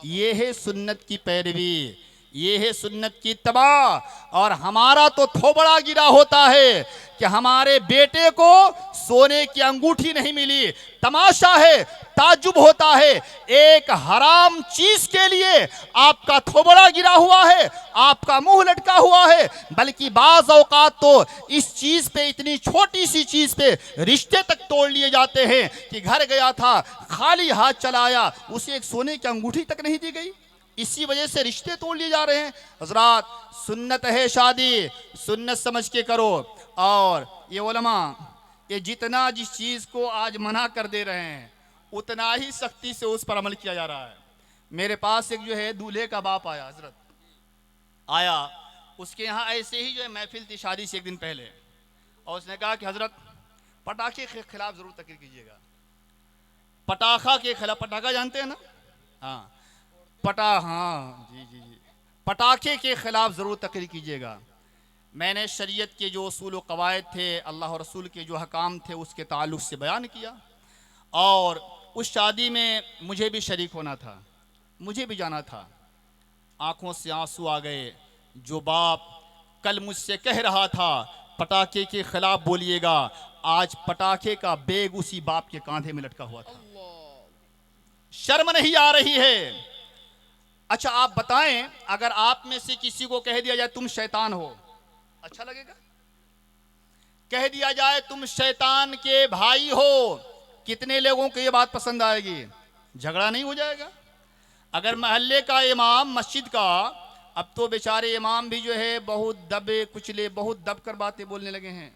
ये है सुन्नत की पैरवी, ये है सुन्नत की इत्तबा। और हमारा तो थोबड़ा गिरा होता है कि हमारे बेटे को सोने की अंगूठी नहीं मिली। तमाशा है, ताज्जुब होता है, एक हराम चीज के लिए आपका थोबड़ा गिरा हुआ है, आपका मुंह लटका हुआ है। बल्कि बाज औकात तो इस चीज पे, इतनी छोटी सी चीज पे रिश्ते तक तोड़ लिए जाते हैं कि घर गया था खाली हाथ चलाया, उसे एक सोने की अंगूठी तक नहीं दी गई। इसी वजह से रिश्ते तोड़ लिए जा रहे हैं। हजरात, सुन्नत है शादी, सुन्नत समझ के करो। और ये उलमा, ये जितना जिस चीज़ को आज मना कर दे रहे हैं, उतना ही सख्ती से उस पर अमल किया जा रहा है। मेरे पास एक जो है दूल्हे का बाप आया, हजरत आया, उसके यहाँ ऐसे ही जो है महफिल थी शादी से एक दिन पहले, और उसने कहा कि हजरत पटाखे के खिलाफ ज़रूर तकरीर कीजिएगा। पटाखा के खिलाफ, पटाखा जानते हैं ना? हाँ, हाँ जी जी जी, पटाखे के खिलाफ ज़रूर तकरीर कीजिएगा। मैंने शरीयत के जो उसूल व कवायद थे, अल्लाह और रसूल के जो हकाम थे, उसके ताल्लुक़ से बयान किया। और उस शादी में मुझे भी शरीक होना था, मुझे भी जाना था। आंखों से आंसू आ गए। जो बाप कल मुझसे कह रहा था पटाखे के खिलाफ बोलिएगा, आज पटाखे का बेग उसी बाप के कांधे में लटका हुआ था। शर्म नहीं आ रही है? अच्छा आप बताएं, अगर आप में से किसी को कह दिया जाए तुम शैतान हो, अच्छा लगेगा? कह दिया जाए तुम शैतान के भाई हो, कितने लोगों को ये बात पसंद आएगी? झगड़ा नहीं हो जाएगा? अगर मोहल्ले का इमाम, मस्जिद का, अब तो बेचारे इमाम भी जो है बहुत दबे कुचले, बहुत दब कर बातें बोलने लगे हैं।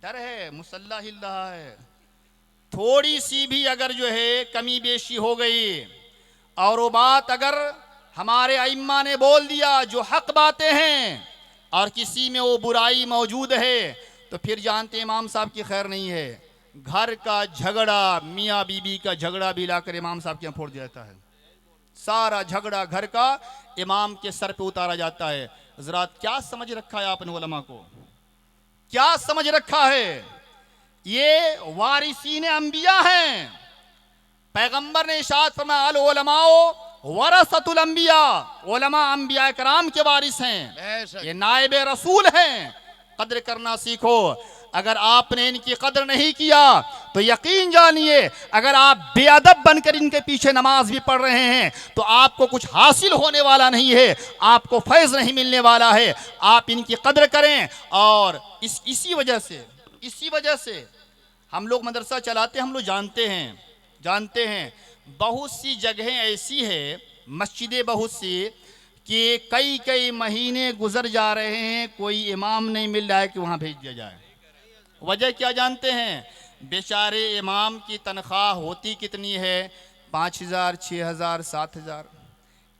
डर है, मुसल्ला हिल रहा है। थोड़ी सी भी अगर जो है कमी बेशी हो गई, और वो बात अगर हमारे अइम्मा ने बोल दिया जो हक बातें हैं, और किसी में वो बुराई मौजूद है, तो फिर जानते इमाम साहब की खैर नहीं है। घर का झगड़ा, मियाँ बीबी का झगड़ा भी लाकर इमाम साहब के यहाँ फोड़ दिया जाता है। सारा झगड़ा घर का इमाम के सर पे उतारा जाता है। हजरात, क्या समझ रखा है आपने उलमा को? क्या समझ रखा है? ये वारिसीन अंबिया हैं। पैगंबर ने इरशाद फरमाया, अल उलमाओ वरसतुल अंबिया, उलमा अंबिया कराम के वारिस हैं, ये नायब रसूल हैं। कद्र करना सीखो। अगर आपने इनकी कद्र नहीं किया तो यकीन जानिए, अगर आप बेअदब बनकर इनके पीछे नमाज भी पढ़ रहे हैं तो आपको कुछ हासिल होने वाला नहीं है, आपको फैज़ नहीं मिलने वाला है। आप इनकी कद्र करें। और इसी वजह से हम लोग मदरसा चलाते हैं। हम लोग जानते हैं बहुत सी जगहें ऐसी है, मस्जिदें बहुत सी, कि कई महीने गुजर जा रहे हैं, कोई इमाम नहीं मिल रहा है कि वहाँ भेज दिया जाए। वजह क्या जानते हैं? बेचारे इमाम की तनख्वाह होती कितनी है? 5,000, 6,000, 7,000।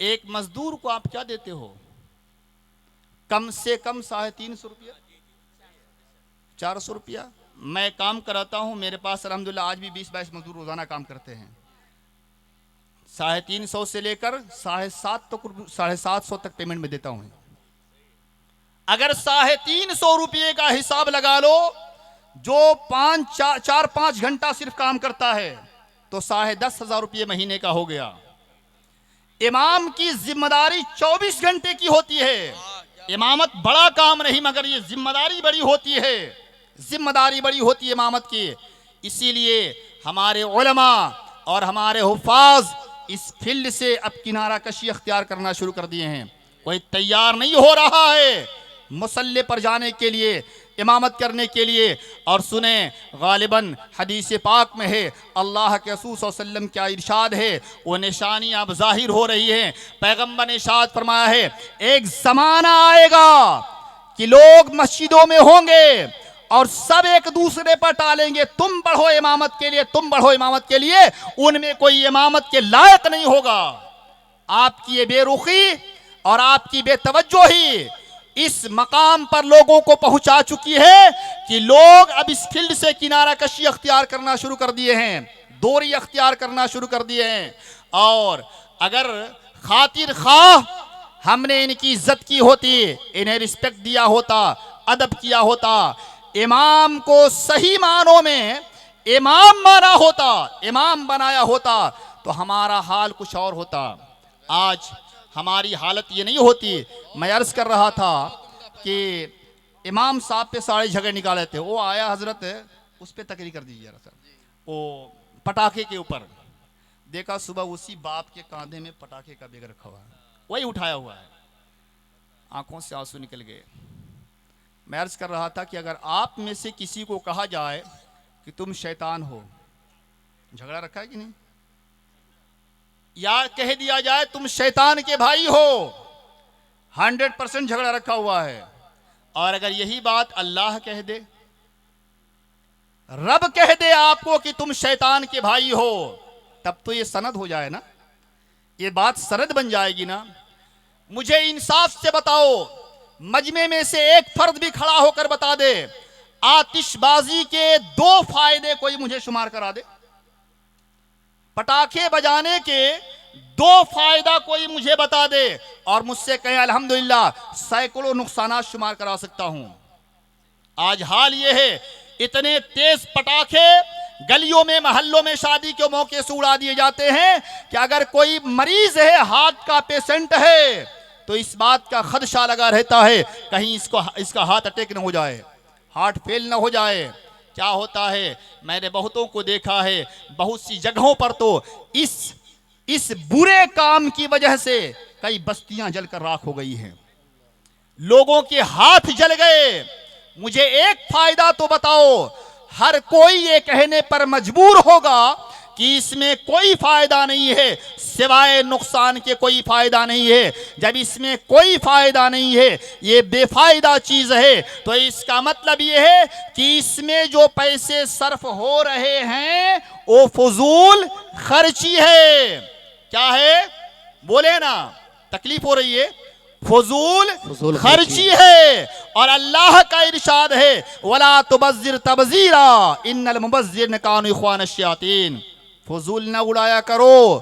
एक मजदूर को आप क्या देते हो? कम से कम 350 रुपया, 400 रुपया। मैं काम कराता हूँ, मेरे पास अल्हम्दुलिल्लाह आज भी 20-22 मजदूर रोजाना काम करते हैं। 350 से लेकर 750 तक पेमेंट में देता हूँ। अगर 350 रुपये का हिसाब लगा लो, जो 4-5 घंटा सिर्फ काम करता है, तो 10,500 रुपये महीने का हो गया। इमाम की जिम्मेदारी 24 घंटे की होती है। इमामत बड़ा काम नहीं, मगर ये जिम्मेदारी बड़ी होती है, जिम्मेदारी बड़ी होती है इमामत की। इसीलिए हमारे उलमा और हमारे हुफ्फाज इस फील्ड से अब किनारा कशी अख्तियार करना शुरू कर दिए हैं। कोई तैयार नहीं हो रहा है मुसल्ले पर जाने के लिए, इमामत करने के लिए। और सुने, गालिबन हदीस पाक में है, अल्लाह के रसूल सल्लल्लाहु अलैहि वसल्लम क्या इरशाद है, वो निशानियां अब जाहिर हो रही हैं। पैगंबर ने इरशाद फरमाया है, एक ज़माना आएगा कि लोग मस्जिदों में होंगे और सब एक दूसरे पर टालेंगे, तुम बढ़ो इमामत के लिए, तुम बढ़ो इमामत के लिए। उनमें कोई इमामत के लायक नहीं होगा। आपकी ये बेरुखी और आपकी बेतवज्जोही इस मकाम पर लोगों को पहुंचा चुकी है कि लोग अब इस फील्ड से किनारा कशी अख्तियार करना शुरू कर दिए हैं, दूरी अख्तियार करना शुरू कर दिए हैं। और अगर खातिर खाह हमने इनकी इज्जत की होती, इन्हें रिस्पेक्ट दिया होता, अदब किया होता, इमाम को सही मानों में इमाम माना होता, इमाम बनाया होता, तो हमारा हाल कुछ और होता। आज हमारी हालत ये नहीं होती। मैं अर्ज कर रहा था कि इमाम साहब पे सारे झगड़े निकाले थे। वो आया हजरत, उस पर तकरीर कर दीजिए सर, वो पटाखे के ऊपर। देखा सुबह उसी बाप के कांधे में पटाखे का बैग रखा हुआ है, वही उठाया हुआ है। आंखों से आंसू निकल गए। मैं अर्ज कर रहा था कि अगर आप में से किसी को कहा जाए कि तुम शैतान हो, झगड़ा रखा है कि नहीं, या कह दिया जाए तुम शैतान के भाई हो, 100% झगड़ा रखा हुआ है। और अगर यही बात अल्लाह कह दे, रब कह दे आपको कि तुम शैतान के भाई हो, तब तो ये सनद हो जाए ना, ये बात सनद बन जाएगी ना। मुझे इंसाफ से बताओ, मजमे में से एक फर्द भी खड़ा होकर बता दे, आतिशबाजी के 2 फायदे कोई मुझे शुमार करा दे। पटाखे बजाने के 2 फायदा कोई मुझे बता दे और मुझसे कहे अल्हम्दुलिल्लाह सैकड़ों नुकसानात शुमार करा सकता हूं। आज हाल ये है, इतने तेज पटाखे गलियों में, मोहल्लों में शादी के मौके से उड़ा दिए जाते हैं कि अगर कोई मरीज है, हार्ट का पेशेंट है, तो इस बात का खदशा लगा रहता है कहीं इसका हार्ट अटैक न हो जाए, हार्ट फेल न हो जाए। क्या होता है, मैंने बहुतों को देखा है, बहुत सी जगहों पर तो इस बुरे काम की वजह से कई बस्तियां जलकर राख हो गई हैं, लोगों के हाथ जल गए। मुझे एक फायदा तो बताओ। हर कोई ये कहने पर मजबूर होगा कि इसमें कोई फायदा नहीं है, सिवाय नुकसान के कोई फायदा नहीं है। जब इसमें कोई फायदा नहीं है, ये बेफायदा चीज है, तो इसका मतलब ये है कि इसमें जो पैसे सर्फ हो रहे हैं वो फजूल खर्ची है। क्या है, बोले ना, तकलीफ हो रही है, फजूल खर्ची है। और अल्लाह का इरशाद है, वला तुबज़्ज़िर तबज़ीरा इन्नल मुबज़्ज़िरीन कानू इख़वान अश-शयातीन। फजूल न उड़ाया करो,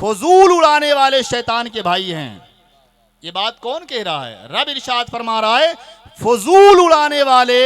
फजूल उड़ाने वाले शैतान के भाई हैं। ये बात कौन कह रहा है? रब इरशाद फरमा रहा है फजूल उड़ाने वाले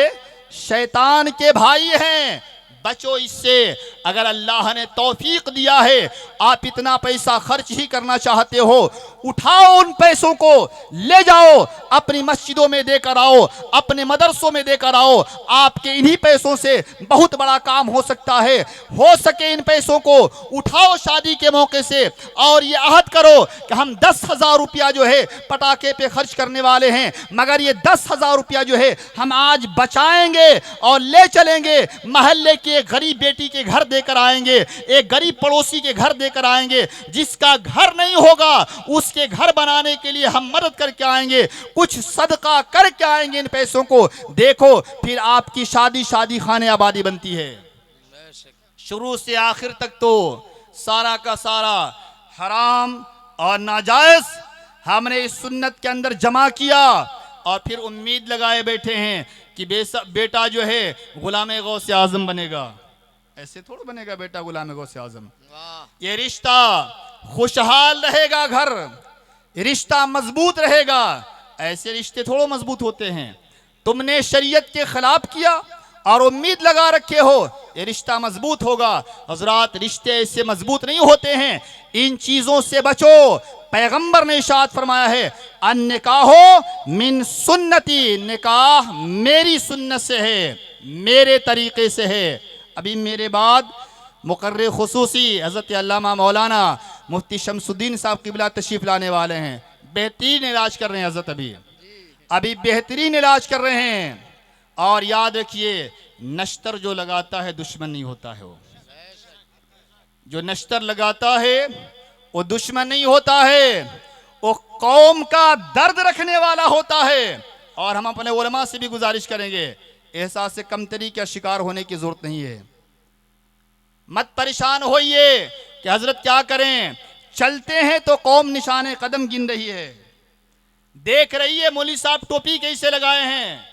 शैतान के भाई हैं, बचो इससे। अगर अल्लाह ने तौफीक दिया है, आप इतना पैसा खर्च ही करना चाहते हो, उठाओ उन पैसों को, ले जाओ अपनी मस्जिदों में देकर आओ, अपने मदरसों में देकर आओ। आपके इन्हीं पैसों से बहुत बड़ा काम हो सकता है। हो सके इन पैसों को उठाओ शादी के मौके से और ये अहद करो कि हम 10,000 रुपया जो है पटाखे पे खर्च करने वाले हैं, मगर ये 10,000 रुपया जो है हम आज बचाएंगे और ले चलेंगे, मोहल्ले की एक गरीब बेटी के घर देकर आएंगे, एक गरीब पड़ोसी के घर देकर आएंगे, जिसका घर नहीं होगा उसके घर बनाने के लिए हम मदद करके आएंगे, कुछ सदका करके आएंगे इन पैसों को। देखो फिर आपकी शादी शादी खाने आबादी बनती है। शुरू से आखिर तक तो सारा का सारा हराम और नाजायज हमने इस सुन्नत के अंदर जमा किया और फिर उम्मीद लगाए बैठे हैं कि बेटा जो है गुलाम गौसे आजम बनेगा। ऐसे थोड़ा बनेगा बेटा गुलाम गौसे आजम। ये रिश्ता खुशहाल रहेगा, घर रिश्ता मजबूत रहेगा। ऐसे रिश्ते थोड़ा मजबूत होते हैं। तुमने शरीयत के खिलाफ किया और उम्मीद लगा रखे हो ये रिश्ता मजबूत होगा। हजरात, रिश्ते ऐसे मजबूत नहीं होते हैं। इन चीजों से बचो। पैगंबर ने इरशाद फरमाया है अन्निकाहो मिन सुन्नती, निकाह मेरी सुन्नत से है, मेरे तरीके से है। अभी मेरे बाद मुकर्रे खुसूसी हज़रत अल्लामा मौलाना मुफ्ती शमसुद्दीन साहब क़िबला तशरीफ़ लाने वाले हैं। बेहतरीन इलाज कर रहे हैं हज़रत, अभी बेहतरीन इलाज कर रहे हैं। और याद रखिए, नश्तर जो लगाता है दुश्मन नहीं होता है। वो जो नश्तर लगाता है वो दुश्मन नहीं होता है, वो कौम का दर्द रखने वाला होता है। और हम अपने उलमा से भी गुजारिश करेंगे, एहसास कमतरी का शिकार होने की जरूरत नहीं है। मत परेशान होइए कि हजरत क्या करें, चलते हैं तो कौम निशाने कदम गिन रही है। देख रही है मौलवी साहब टोपी कैसे लगाए हैं,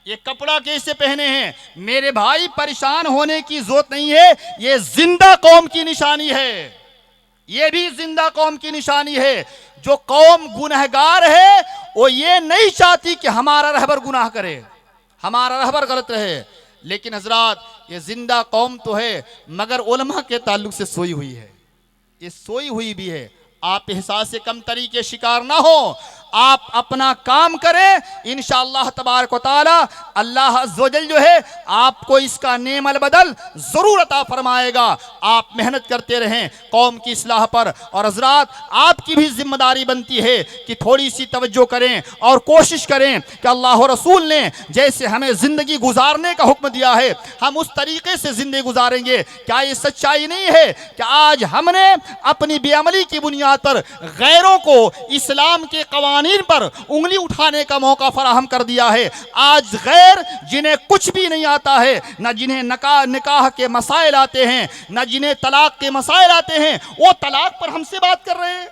ये कपड़ा कैसे पहने हैं। मेरे भाई, परेशान होने की जरूरत नहीं है। ये जिंदा कौम की निशानी है, ये भी जिंदा कौम की निशानी है। जो कौम गुनहगार है वो ये नहीं चाहती कि हमारा रहबर गुनाह करे, हमारा रहबर गलत रहे। लेकिन हजरात, ये जिंदा कौम तो है मगर उलमा के ताल्लुक से सोई हुई है, ये सोई हुई भी है। आप एहसास से कम तरीके शिकार ना हो, आप अपना काम करें, इंशाअल्लाह तबारक व तआला अल्लाह अज़्ज़वजल जो है आपको इसका नेमल बदल जरूर अता फरमाएगा। आप मेहनत करते रहें कौम की इस्लाह पर। और हजरात, आपकी भी जिम्मेदारी बनती है कि थोड़ी सी तवज्जो करें और कोशिश करें कि अल्लाह और रसूल ने जैसे हमें जिंदगी गुजारने का हुक्म दिया है हम उस तरीके से जिंदगी गुजारेंगे। क्या ये सच्चाई नहीं है कि आज हमने अपनी बेअमली की बुनियाद पर गैरों को इस्लाम के कवानीन पर उंगली उठाने का मौका फराहम कर दिया है। आज गैर जिन्हें कुछ भी नहीं आता है, न जिन्हें निकाह के मसाइल आते हैं, न जिन्हें तलाक के मसाइल आते हैं, वो तलाक पर हमसे बात कर रहे हैं,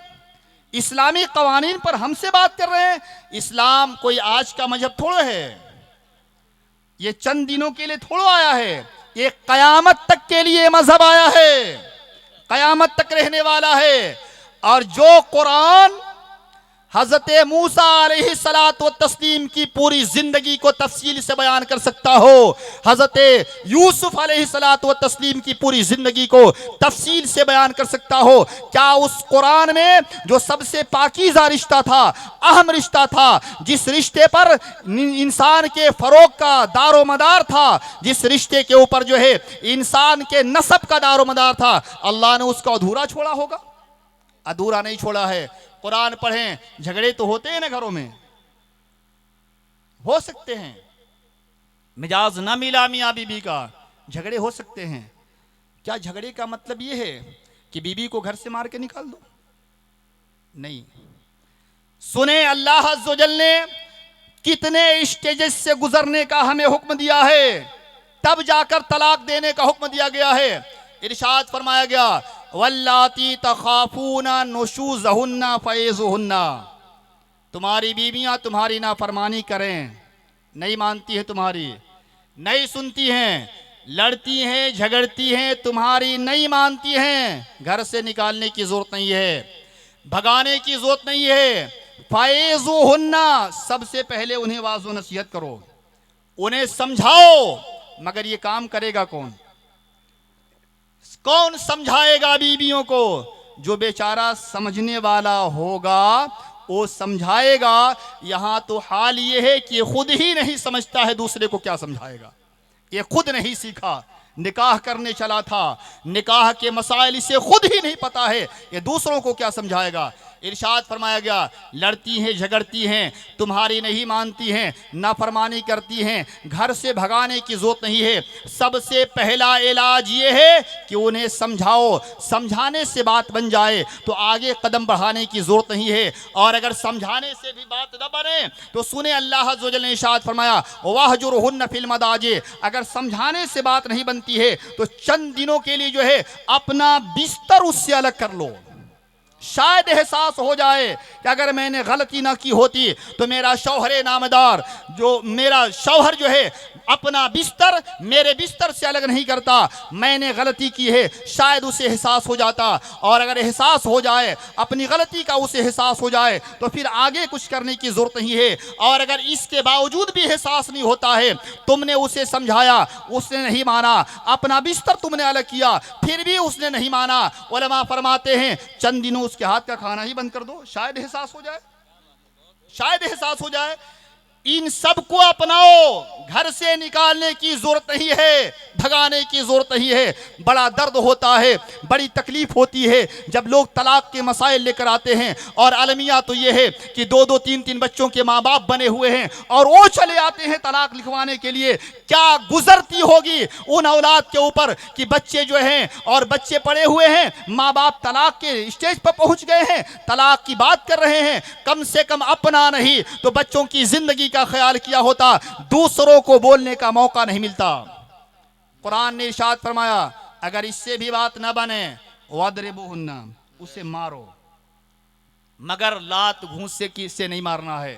इस्लामी कवानीन पर हमसे बात कर रहे हैं। इस्लाम कोई आज का मजहब थोड़ा है, ये चंद दिनों के लिए थोड़ा आया है, ये कयामत तक के लिए मजहब आया है, कयामत तक रहने वाला है। और जो कुरान हजरत मूसा अलैहिस्सलात व तस्लीम की पूरी जिंदगी को तफसील से बयान कर सकता हो, हजरत यूसुफ अलैहिस्सलात व तस्लीम की पूरी जिंदगी को तफसील से बयान कर सकता हो, क्या उस कुरान में जो सबसे पाकीज़ा रिश्ता था, अहम रिश्ता था, जिस रिश्ते पर इंसान के फरोग का दारो मदार था, जिस रिश्ते के ऊपर जो है इंसान के नसब का दारो मदार था, अल्लाह ने उसको अधूरा छोड़ा होगा? अधूरा नहीं छोड़ा है। कुरान पढ़ें, झगड़े तो होते हैं ना घरों में, हो सकते हैं, मिजाज ना मिला मियाँ बीबी का, झगड़े हो सकते हैं। क्या झगड़े का मतलब यह है कि बीबी को घर से मार के निकाल दो? नहीं। सुने, अल्लाह अज़्ज़वजल ने कितने स्टेजेस से गुजरने का हमें हुक्म दिया है, तब जाकर तलाक देने का हुक्म दिया गया है। इरशाद फरमाया गया वल्लाती तखाफूना नुशूज़हुन्ना फईज़ुहुन्ना, तुम्हारी बीवियां तुम्हारी नाफरमानी करें, नहीं मानती है, तुम्हारी नहीं सुनती हैं, लड़ती हैं, झगड़ती हैं, तुम्हारी नहीं मानती हैं, घर से निकालने की जरूरत नहीं है, भगाने की जरूरत नहीं है। फाइज़ुहुन्ना, सबसे पहले उन्हें वाज़ो नसीहत करो, उन्हें समझाओ। मगर ये काम करेगा कौन? कौन समझाएगा बीवियों को? जो बेचारा समझने वाला होगा वो समझाएगा। यहां तो हाल ये है कि खुद ही नहीं समझता है, दूसरे को क्या समझाएगा? ये खुद नहीं सीखा, निकाह करने चला था, निकाह के मसाइल इसे खुद ही नहीं पता है, ये दूसरों को क्या समझाएगा? इरशाद फरमाया गया, लड़ती हैं, झगड़ती हैं, तुम्हारी नहीं मानती हैं, नाफरमानी करती हैं, घर से भगाने की जरूरत नहीं है। सबसे पहला इलाज ये है कि उन्हें समझाओ। समझाने से बात बन जाए तो आगे कदम बढ़ाने की जरूरत नहीं है। और अगर समझाने से भी बात न बने तो सुने, अल्लाह अज़्ज़ व जल ने इरशाद फरमाया, वाहजुरहुन्न फिल मदाजिअ। अगर समझाने से बात नहीं बनती है तो चंद दिनों के लिए जो है अपना बिस्तर उससे अलग कर लो। शायद एहसास हो जाए कि अगर मैंने गलती ना की होती तो मेरा शौहर नामदार, जो मेरा शौहर जो है अपना बिस्तर मेरे बिस्तर से अलग नहीं करता, मैंने गलती की है, शायद उसे एहसास हो जाता। और अगर एहसास हो जाए, अपनी गलती का उसे एहसास हो जाए तो फिर आगे कुछ करने की जरूरत नहीं है। और अगर इसके बावजूद भी एहसास नहीं होता है, तुमने उसे समझाया, उसने नहीं माना, अपना बिस्तर तुमने अलग किया, फिर भी उसने नहीं माना, उलमा फरमाते हैं चंद दिनों उसके हाथ का खाना ही बंद कर दो, शायद एहसास हो जाए, शायद एहसास हो जाए। इन सब को अपनाओ। घर से निकालने की जरूरत नहीं है, भगाने की जरूरत नहीं है। बड़ा दर्द होता है, बड़ी तकलीफ होती है जब लोग तलाक के मसाइल लेकर आते हैं। और अलमिया तो ये है कि दो दो तीन तीन बच्चों के माँ बाप बने हुए हैं और वो चले आते हैं तलाक लिखवाने के लिए। क्या गुजरती होगी उन औलाद के ऊपर कि बच्चे जो हैं और बच्चे पड़े हुए हैं, माँ बाप तलाक के स्टेज पर पहुंच गए हैं, तलाक की बात कर रहे हैं। कम से कम अपना नहीं तो बच्चों की जिंदगी का ख्याल किया होता, दूसरों को बोलने का मौका नहीं मिलता। कुरान ने इरशाद फरमाया, अगर इससे भी बात न बने वद्रिबूहुन्ना, उसे मारो, मगर लात घूंस से नहीं मारना है,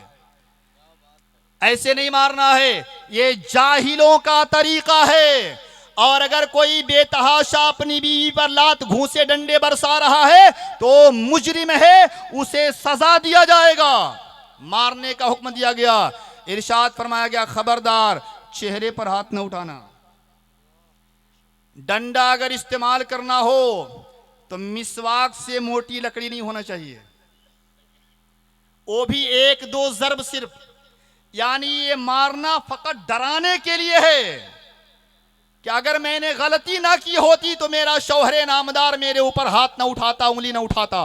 ऐसे नहीं मारना है, ये जाहिलों का तरीका है। और अगर कोई बेतहाशा अपनी बीवी पर लात घूंसे डंडे बरसा रहा है तो मुजरिम है, उसे सजा दिया जाएगा, मारने का हुक्म दिया गया। इरशाद फरमाया गया, खबरदार चेहरे पर हाथ न उठाना। डंडा अगर इस्तेमाल करना हो तो मिसवाक से मोटी लकड़ी नहीं होना चाहिए, वो भी एक दो जरब सिर्फ, यानी ये मारना फकत डराने के लिए है कि अगर मैंने गलती ना की होती तो मेरा शौहरे नामदार मेरे ऊपर हाथ ना उठाता, उंगली ना उठाता।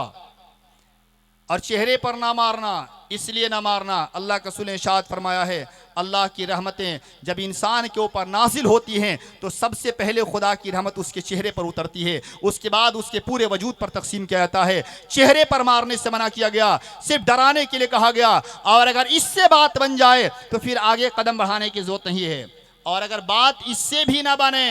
और चेहरे पर ना मारना, इसलिए ना मारना, अल्लाह का रसूल ने इरशाद फरमाया है, अल्लाह की रहमतें जब इंसान के ऊपर नाजिल होती हैं तो सबसे पहले खुदा की रहमत उसके चेहरे पर उतरती है, उसके बाद उसके पूरे वजूद पर तकसीम किया जाता है। चेहरे पर मारने से मना किया गया, सिर्फ डराने के लिए कहा गया। और अगर इससे बात बन जाए तो फिर आगे कदम बढ़ाने की जरूरत नहीं है। और अगर बात इससे भी ना बने,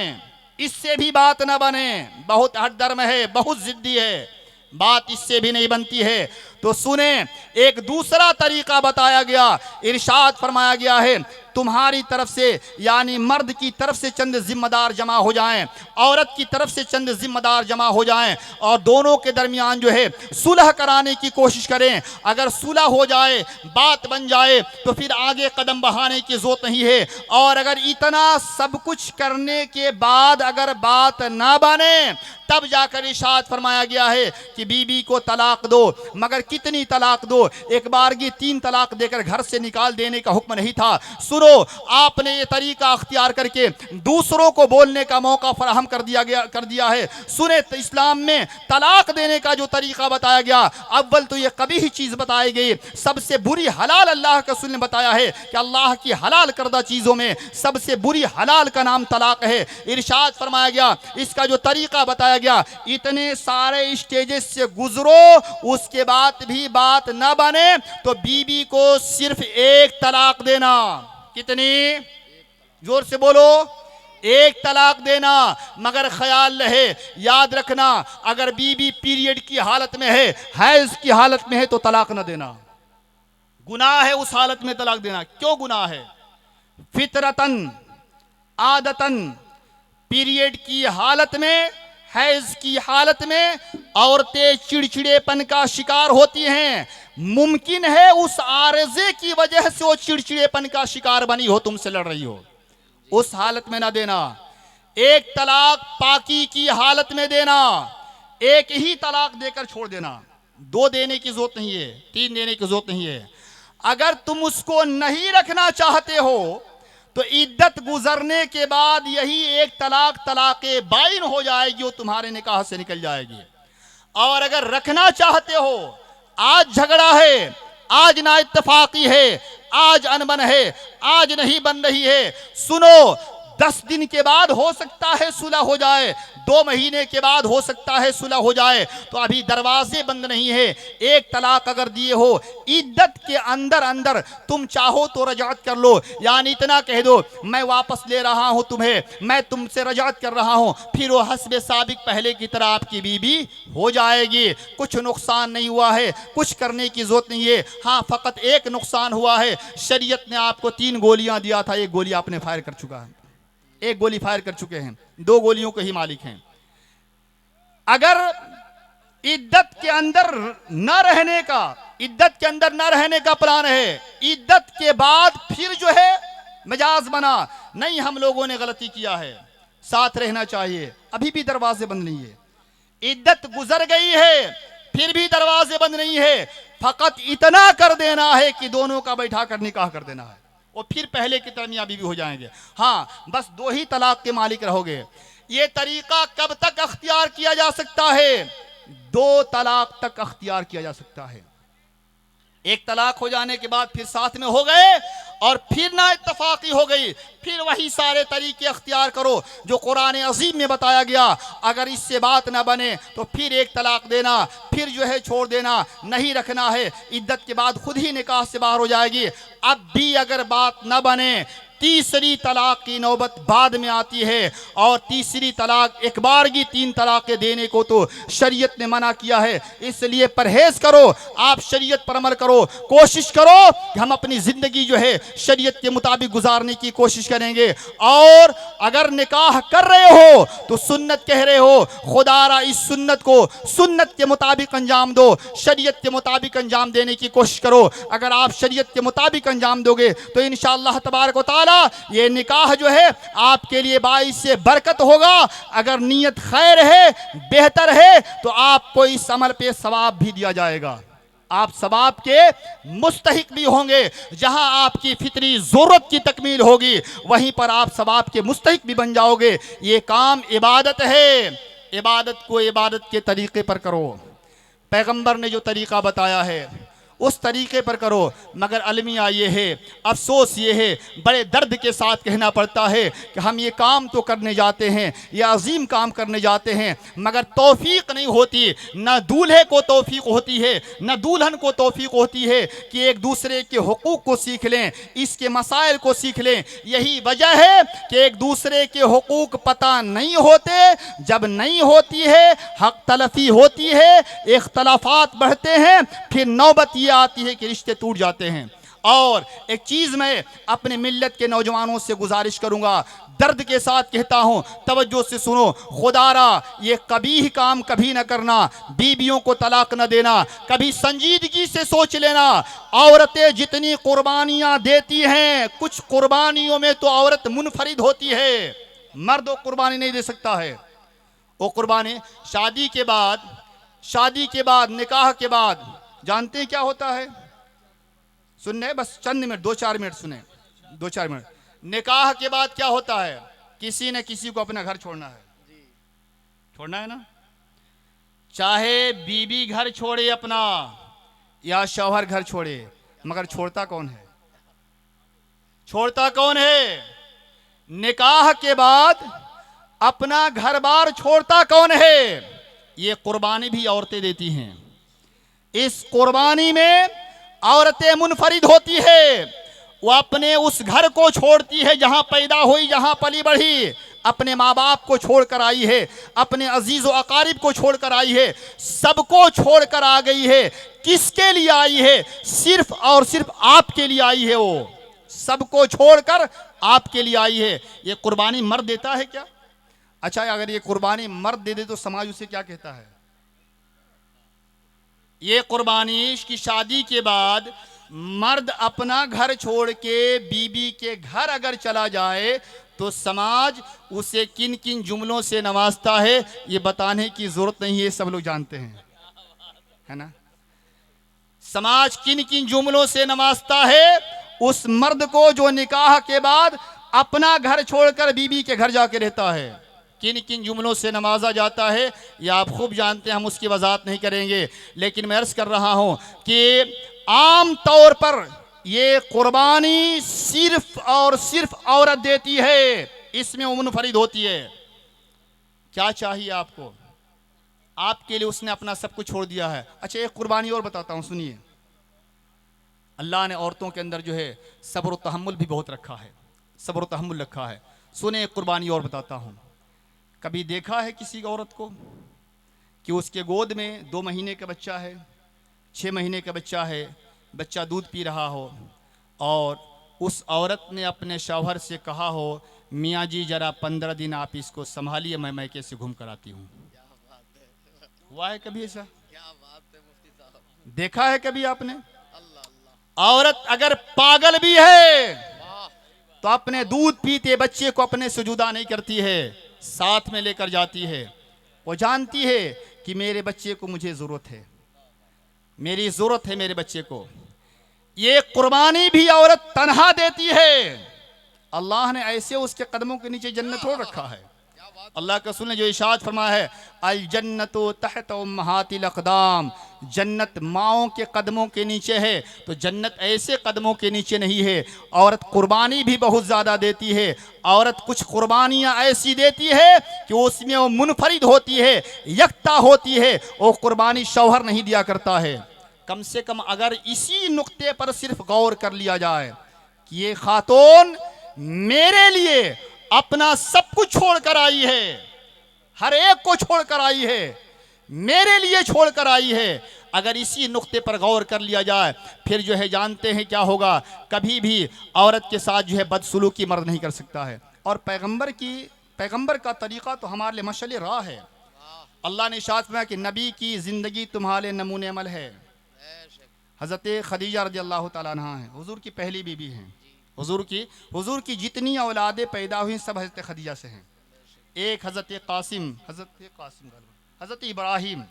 इससे भी बात ना बने, बहुत हठधर्म है, बहुत जिद्दी है, बात इससे भी नहीं बनती है, तो सुने, एक दूसरा तरीका बताया गया। इरशाद फरमाया गया है, तुम्हारी तरफ से यानी मर्द की तरफ से चंद जिम्मेदार जमा हो जाएं, औरत की तरफ से चंद जिम्मेदार जमा हो जाएं और दोनों के दरमियान जो है सुलह कराने की कोशिश करें। अगर सुलह हो जाए, बात बन जाए तो फिर आगे कदम बढ़ाने की जरूरत नहीं है। और अगर इतना सब कुछ करने के बाद अगर बात ना बने तब जाकर इरशाद फरमाया गया है कि बीबी को तलाक दो। मगर कितनी तलाक दो? एक बार की 3 तलाक देकर घर से निकाल देने का हुक्म नहीं था। सुनो, आपने ये तरीका अख्तियार करके दूसरों को बोलने का मौका फराहम कर दिया है। सुने, तो इस्लाम में तलाक देने का जो तरीका बताया गया, अव्वल तो ये कभी ही चीज बताई गई, सबसे बुरी हलाल अल्लाह के रसूल ने बताया है कि अल्लाह की हलाल करदा चीजों में सबसे बुरी हलाल का नाम तलाक है। इरशाद फरमाया गया, इसका जो तरीका बताया गया, इतने सारे स्टेजेस से गुजरो, उसके बाद भी बात न बने तो बीबी को सिर्फ एक तलाक देना। कितनी? जोर से बोलो, एक तलाक देना। मगर ख्याल रहे, याद रखना, अगर बीबी पीरियड की हालत में है, हैज की हालत में है तो तलाक न देना। गुनाह है उस हालत में तलाक देना। क्यों गुनाह है? फितरतन, आदतन पीरियड की हालत में, हैज की हालत में औरतें चिड़चिड़ेपन का शिकार होती हैं। मुमकिन है उस आरजे की वजह से वो चिड़चिड़ेपन का शिकार बनी हो, तुमसे लड़ रही हो, उस हालत में ना देना। एक तलाक पाकी की हालत में देना, एक ही तलाक देकर छोड़ देना, 2 देने की जरूरत नहीं है, 3 देने की जरूरत नहीं है। अगर तुम उसको नहीं रखना चाहते हो तो इद्दत गुजरने के बाद यही एक तलाक तलाक़े बाइन हो जाएगी, वो तुम्हारे निकाह से निकल जाएगी। और अगर रखना चाहते हो, आज झगड़ा है, आज ना इत्तेफाकी है, आज अनबन है, आज नहीं बन रही है, सुनो 10 दिन के बाद हो सकता है सुलह हो जाए, 2 महीने के बाद हो सकता है सुलह हो जाए, तो अभी दरवाजे बंद नहीं है। एक तलाक अगर दिए हो, इद्दत के अंदर अंदर तुम चाहो तो रजात कर लो, यानी इतना कह दो मैं वापस ले रहा हूं तुम्हें, मैं तुमसे रजात कर रहा हूं, फिर वो हस्बे साबिक पहले की तरह आपकी बीवी हो जाएगी। कुछ नुकसान नहीं हुआ है, कुछ करने की जरूरत नहीं है। हाँ, फकत एक नुकसान हुआ है, शरीयत ने आपको 3 गोलियां दिया था, 1 गोली आपने फायर कर चुका है, 1 गोली फायर कर चुके हैं, 2 गोलियों के ही मालिक हैं। अगर इद्दत के अंदर न रहने का, इद्दत के अंदर न रहने का प्लान है, इद्दत के बाद फिर जो है मिजाज बना नहीं हम लोगों ने गलती किया है, साथ रहना चाहिए, अभी भी दरवाजे बंद नहीं है। इद्दत गुजर गई है, फिर भी दरवाजे बंद नहीं है, फकत इतना कर देना है कि दोनों का बैठा कर निकाह कर देना है, और फिर पहले की तरह मियां बीवी हो जाएंगे। हाँ, बस 2 ही तलाक के मालिक रहोगे। ये तरीका कब तक अख्तियार किया जा सकता है? 2 तलाक तक अख्तियार किया जा सकता है। 1 तलाक हो जाने के बाद फिर साथ में हो गए और फिर ना इत्तफाकी हो गई, फिर वही सारे तरीके अख्तियार करो जो कुरान अजीम में बताया गया। अगर इससे बात ना बने तो फिर 1 तलाक देना, फिर जो है छोड़ देना, नहीं रखना है, इद्दत के बाद खुद ही निकाह से बाहर हो जाएगी। अब भी अगर बात ना बने, तीसरी तलाक की नौबत बाद में आती है, और तीसरी तलाक एक बार की 3 तलाक़ें देने को तो शरीयत ने मना किया है। इसलिए परहेज करो, आप शरीयत पर अमल करो, कोशिश करो कि हम अपनी ज़िंदगी जो है शरीयत के मुताबिक गुजारने की कोशिश करेंगे। और अगर निकाह कर रहे हो तो सुन्नत कह रहे हो, खुदारा इस सुन्नत को सुन्नत के मुताबिक अंजाम दो, शरीयत के मुताबिक अंजाम देने की कोशिश करो। अगर आप शरीयत के मुताबिक अंजाम दोगे तो इंशाअल्लाह तबारक व तआला ये निकाह जो है आपके लिए बाइस से बरकत होगा। अगर नीयत खैर है, बेहतर है, तो आपको इस अमल पे सवाब भी दिया जाएगा, आप सवाब के मुस्तहिक भी होंगे। जहां आपकी फितरी जरूरत की तकमील होगी वहीं पर आप सवाब के मुस्तहिक भी बन जाओगे। ये काम इबादत है, इबादत को इबादत के तरीके पर करो, पैगंबर ने जो तरीका बताया है उस तरीके पर करो। मगर अलमिया ये है, अफसोस ये है, बड़े दर्द के साथ कहना पड़ता है कि हम ये काम तो करने जाते हैं, ये अजीम काम करने जाते हैं, मगर तौफीक नहीं होती। न दूल्हे को तौफीक होती है, न दुल्हन को तौफीक होती है कि एक दूसरे के हुकूक को सीख लें, इसके मसाइल को सीख लें। यही वजह है कि एक दूसरे के हुकूक पता नहीं होते, जब नहीं होती है हक तलफी होती है, इख्तलाफात बढ़ते हैं, फिर नौबत ये आती है कि रिश्ते टूट जाते हैं। और एक चीज मैं अपने मिल्लत के नौजवानों से गुजारिश करूंगा, दर्द के साथ कहता हूं, तवज्जो से सुनो, खुदारा ये कभी काम कभी न करना, बीबियों को तलाक न देना, कभी संजीदगी से सोच लेना। औरतें जितनी कुर्बानियां देती हैं, कुछ कुर्बानियों में तो औरत मुनफरिद होती है, मर्द वो कुर्बानी नहीं दे सकता है। वो कुर्बानी शादी के बाद निकाह के बाद जानते हैं क्या होता है? सुनने बस चंद मिनट, 2-4 मिनट सुने, 2-4 मिनट। निकाह के बाद क्या होता है? किसी न किसी को अपना घर छोड़ना है, छोड़ना है ना। चाहे बीबी घर छोड़े अपना या शौहर घर छोड़े, मगर छोड़ता कौन है? छोड़ता कौन है? निकाह के बाद अपना घर बार छोड़ता कौन है? ये कुर्बानी भी औरतें देती हैं। इस कुर्बानी में औरतें मुनफरिद होती है, वो अपने उस घर को छोड़ती है जहां पैदा हुई, जहां पली बढ़ी, अपने माँ बाप को छोड़कर आई है, अपने अजीज व अकारिब को छोड़कर आई है, सबको छोड़कर आ गई है। किसके लिए आई है? सिर्फ और सिर्फ आपके लिए आई है। वो सबको छोड़कर आपके लिए आई है। ये कुर्बानी मर्द देता है क्या? अच्छा, अगर ये कुर्बानी मर्द दे दे तो समाज उसे क्या कहता है? ये कुर्बानी की शादी के बाद मर्द अपना घर छोड़ के बीबी के घर अगर चला जाए तो समाज उसे किन किन जुमलों से नवाजता है ये बताने की जरूरत नहीं है, सब लोग जानते हैं, है ना। समाज किन किन जुमलों से नवाजता है उस मर्द को जो निकाह के बाद अपना घर छोड़कर बीबी के घर जाके रहता है। किन किन जुमलों से नवाजा जाता है ये आप खूब जानते हैं, हम उसकी वजाहत नहीं करेंगे। लेकिन मैं अर्ज कर रहा हूं कि आम तौर पर ये कुर्बानी सिर्फ और सिर्फ औरत देती है, इसमें वो मुनफरिद होती है। क्या चाहिए आपको? आपके लिए उसने अपना सब कुछ छोड़ दिया है। अच्छा, एक कुर्बानी और बताता हूं, सुनिए। अल्लाह ने औरतों के अंदर जो है सब्र और तहम्मुल भी बहुत रखा है, सब्र और तहम्मुल रखा है। सुने, एक कुर्बानी और बताता हूं। कभी देखा है किसी औरत को कि उसके गोद में 2 महीने का बच्चा है, 6 महीने का बच्चा है, बच्चा दूध पी रहा हो और उस औरत ने अपने शौहर से कहा हो, मियाँ जी जरा 15 दिन आप इसको संभालिए, मैं मैके से घूम कर आती हूँ। हुआ है कभी ऐसा? देखा है कभी आपने? औरत अगर पागल भी है तो अपने दूध पीते बच्चे को अपने से जुदा नहीं करती है, साथ में लेकर जाती है। वो जानती है कि मेरे बच्चे को मुझे जरूरत है, मेरी जरूरत है मेरे बच्चे को। ये कुर्बानी भी औरत तन्हा देती है। अल्लाह ने ऐसे उसके कदमों के नीचे जन्नत छोड़ रखा है। अल्लाह के रसूल ने जो इरशाद फरमाया है, अल जन्नतु तहत उम्महातिल अक़दाम, जन्नत माओं के कदमों के नीचे है। तो जन्नत ऐसे कदमों के नीचे नहीं है। औरत कुर्बानी भी बहुत ज़्यादा देती है। औरत कुछ कुर्बानियाँ ऐसी देती है कि उसमें वो मुनफरिद होती है, यकता होती है। वो कुर्बानी शौहर नहीं दिया करता है। कम से कम अगर इसी नुक्ते पर सिर्फ गौर कर लिया जाए कि ये खातून मेरे लिए अपना सब कुछ छोड़कर आई है, हर एक को छोड़कर आई है, मेरे लिए छोड़कर आई है। अगर इसी नुक्ते पर गौर कर लिया जाए फिर जो है जानते हैं क्या होगा। कभी भी औरत के साथ जो है बदसलूकी मर्द नहीं कर सकता है। और पैगंबर का तरीक़ा तो हमारे लिए मशअल राह है। अल्लाह ने इरशाद फरमाया कि नबी की ज़िंदगी तुम्हारे नमूने अमल है। हज़रत खदीजा रज़ी अल्लाह ताला अन्हा हैं, हुज़ूर की पहली बीबी हैं। हुजूर की जितनी औलादें पैदा हुई सब हज़रत खदीजा से हैं। एक हज़रत कासिम, हज़रत इब्राहिम,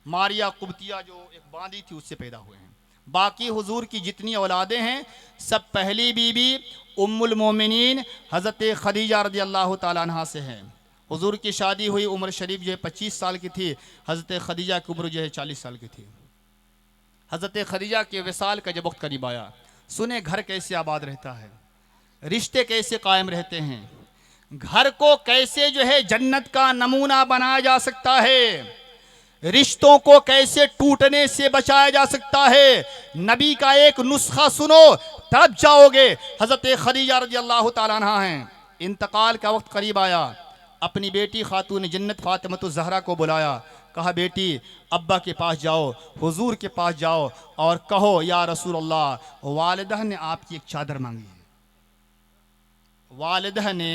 मारिया कुब्तिया जो एक बांदी थी उससे पैदा हुए हैं। बाकी हुजूर की जितनी औलादें हैं सब पहली बीबी उम्मुल मोमिनीन हज़रत खदीजा रज़ी अल्लाह ताला अन्हा से हैं। हुजूर की शादी हुई उम्र शरीफ जो है 25 साल की थी, हज़रत खदीजा की उम्र जो है 40 साल की थी। हज़रत खदीजा के विसाल का जब वक्त करीब आया, सुने घर कैसे आबाद रहता है, रिश्ते कैसे कायम रहते हैं, घर को कैसे जो है जन्नत का नमूना बनाया जा सकता है, रिश्तों को कैसे टूटने से बचाया जा सकता है। नबी का एक नुस्खा सुनो तब जाओगे। हज़रत खदीजा रज़ी अल्लाह ताला अन्हा हैं, इंतकाल का वक्त करीब आया, अपनी बेटी खातून जन्नत फातिमा ज़हरा को बुलाया, कहा बेटी अब्बा के पास जाओ, हुजूर के पास जाओ और कहो या रसूल अल्लाह वालिदा ने आपकी एक चादर मांगी है, वालिदा ने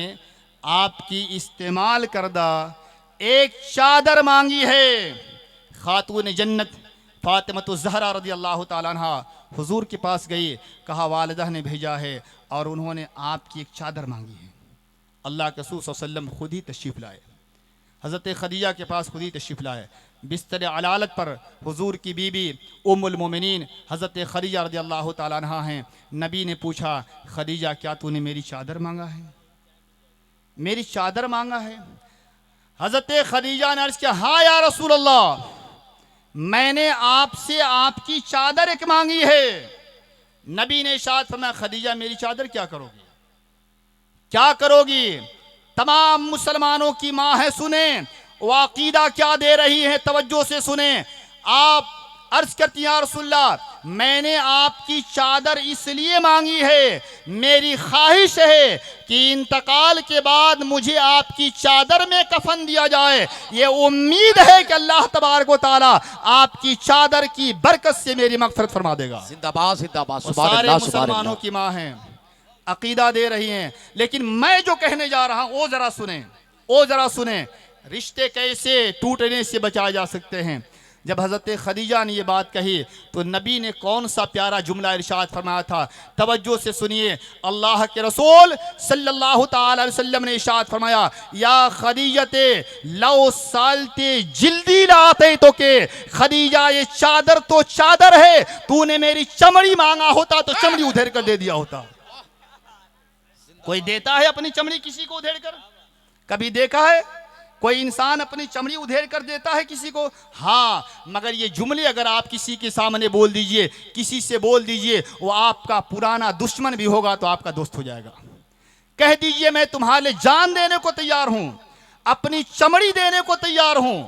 आपकी इस्तेमाल करदा एक चादर मांगी है। खातून जन्नत फातिमा ज़हरा रज़ी अल्लाह ताला अन्हा हुजूर के पास गई, कहा वालिदा ने भेजा है और उन्होंने आपकी एक चादर मांगी है। अल्लाह के रसूल सल्लल्लाहु अलैहि वसल्लम खुद ही तशरीफ़ लाए, हज़रत खदीजा के पास खुद ही तशरीफ़ लाए। बिस्तर अलालत पर हुजूर की बीबी उम्मुल मोमिनीन हज़रत खदीजा रज़ी अल्लाह ताला अन्हा हैं। नबी ने पूछा, खदीजा क्या तूने मेरी चादर मांगा है, मेरी चादर मांगा है? हज़रत खदीजा ने अर्ज़ किया, हाँ या रसूल अल्लाह, मैंने आपसे आपकी चादर एक मांगी है। नबी ने इरशाद फरमाया, खदीजा मेरी चादर क्या करोगी, क्या करोगी? तमाम मुसलमानों की माँ है, सुने वो अकीदा क्या दे रही है, तवज्जो से सुने। आप अर्ज करती हैं, या रसूलल्लाह मैंने आपकी चादर इसलिए मांगी है, मेरी ख्वाहिश है कि इंतकाल के बाद मुझे आपकी चादर में कफन दिया जाए। ये उम्मीद है कि अल्लाह तबारक व तआला आपकी चादर की बरकत से मेरी मगफिरत फरमा देगा। जिंदाबाद जिंदाबाद। सारे मुसलमानों की माँ हैं, अकीदा दे रही हैं। लेकिन मैं जो कहने जा रहा हूं वो जरा सुने। ओ जरा सुने, रिश्ते कैसे टूटने से बचाए जा सकते हैं। जब हज़रत खदीजा ने ये बात कही तो नबी ने कौन सा प्यारा जुमला इरशाद फरमाया था, तवज्जो से सुनिए। अल्लाह के रसूल सल्लल्लाहु ताला अलैहि वसल्लम ने इरशाद फरमाया, या खदीजते लौ सालते जिल्दी लाते तो के, खदीजा ये चादर तो चादर है, तूने मेरी चमड़ी मांगा होता तो चमड़ी उधेड़ कर दे दिया होता। कोई देता है अपनी चमड़ी किसी को उधेड़ कर? कभी देखा है कोई इंसान अपनी चमड़ी उधेड़ कर देता है किसी को? हाँ, मगर ये जुमले अगर आप किसी के सामने बोल दीजिए, किसी से बोल दीजिए, वो आपका पुराना दुश्मन भी होगा तो आपका दोस्त हो जाएगा। कह दीजिए मैं तुम्हारे लिए जान देने को तैयार हूं, अपनी चमड़ी देने को तैयार हूं।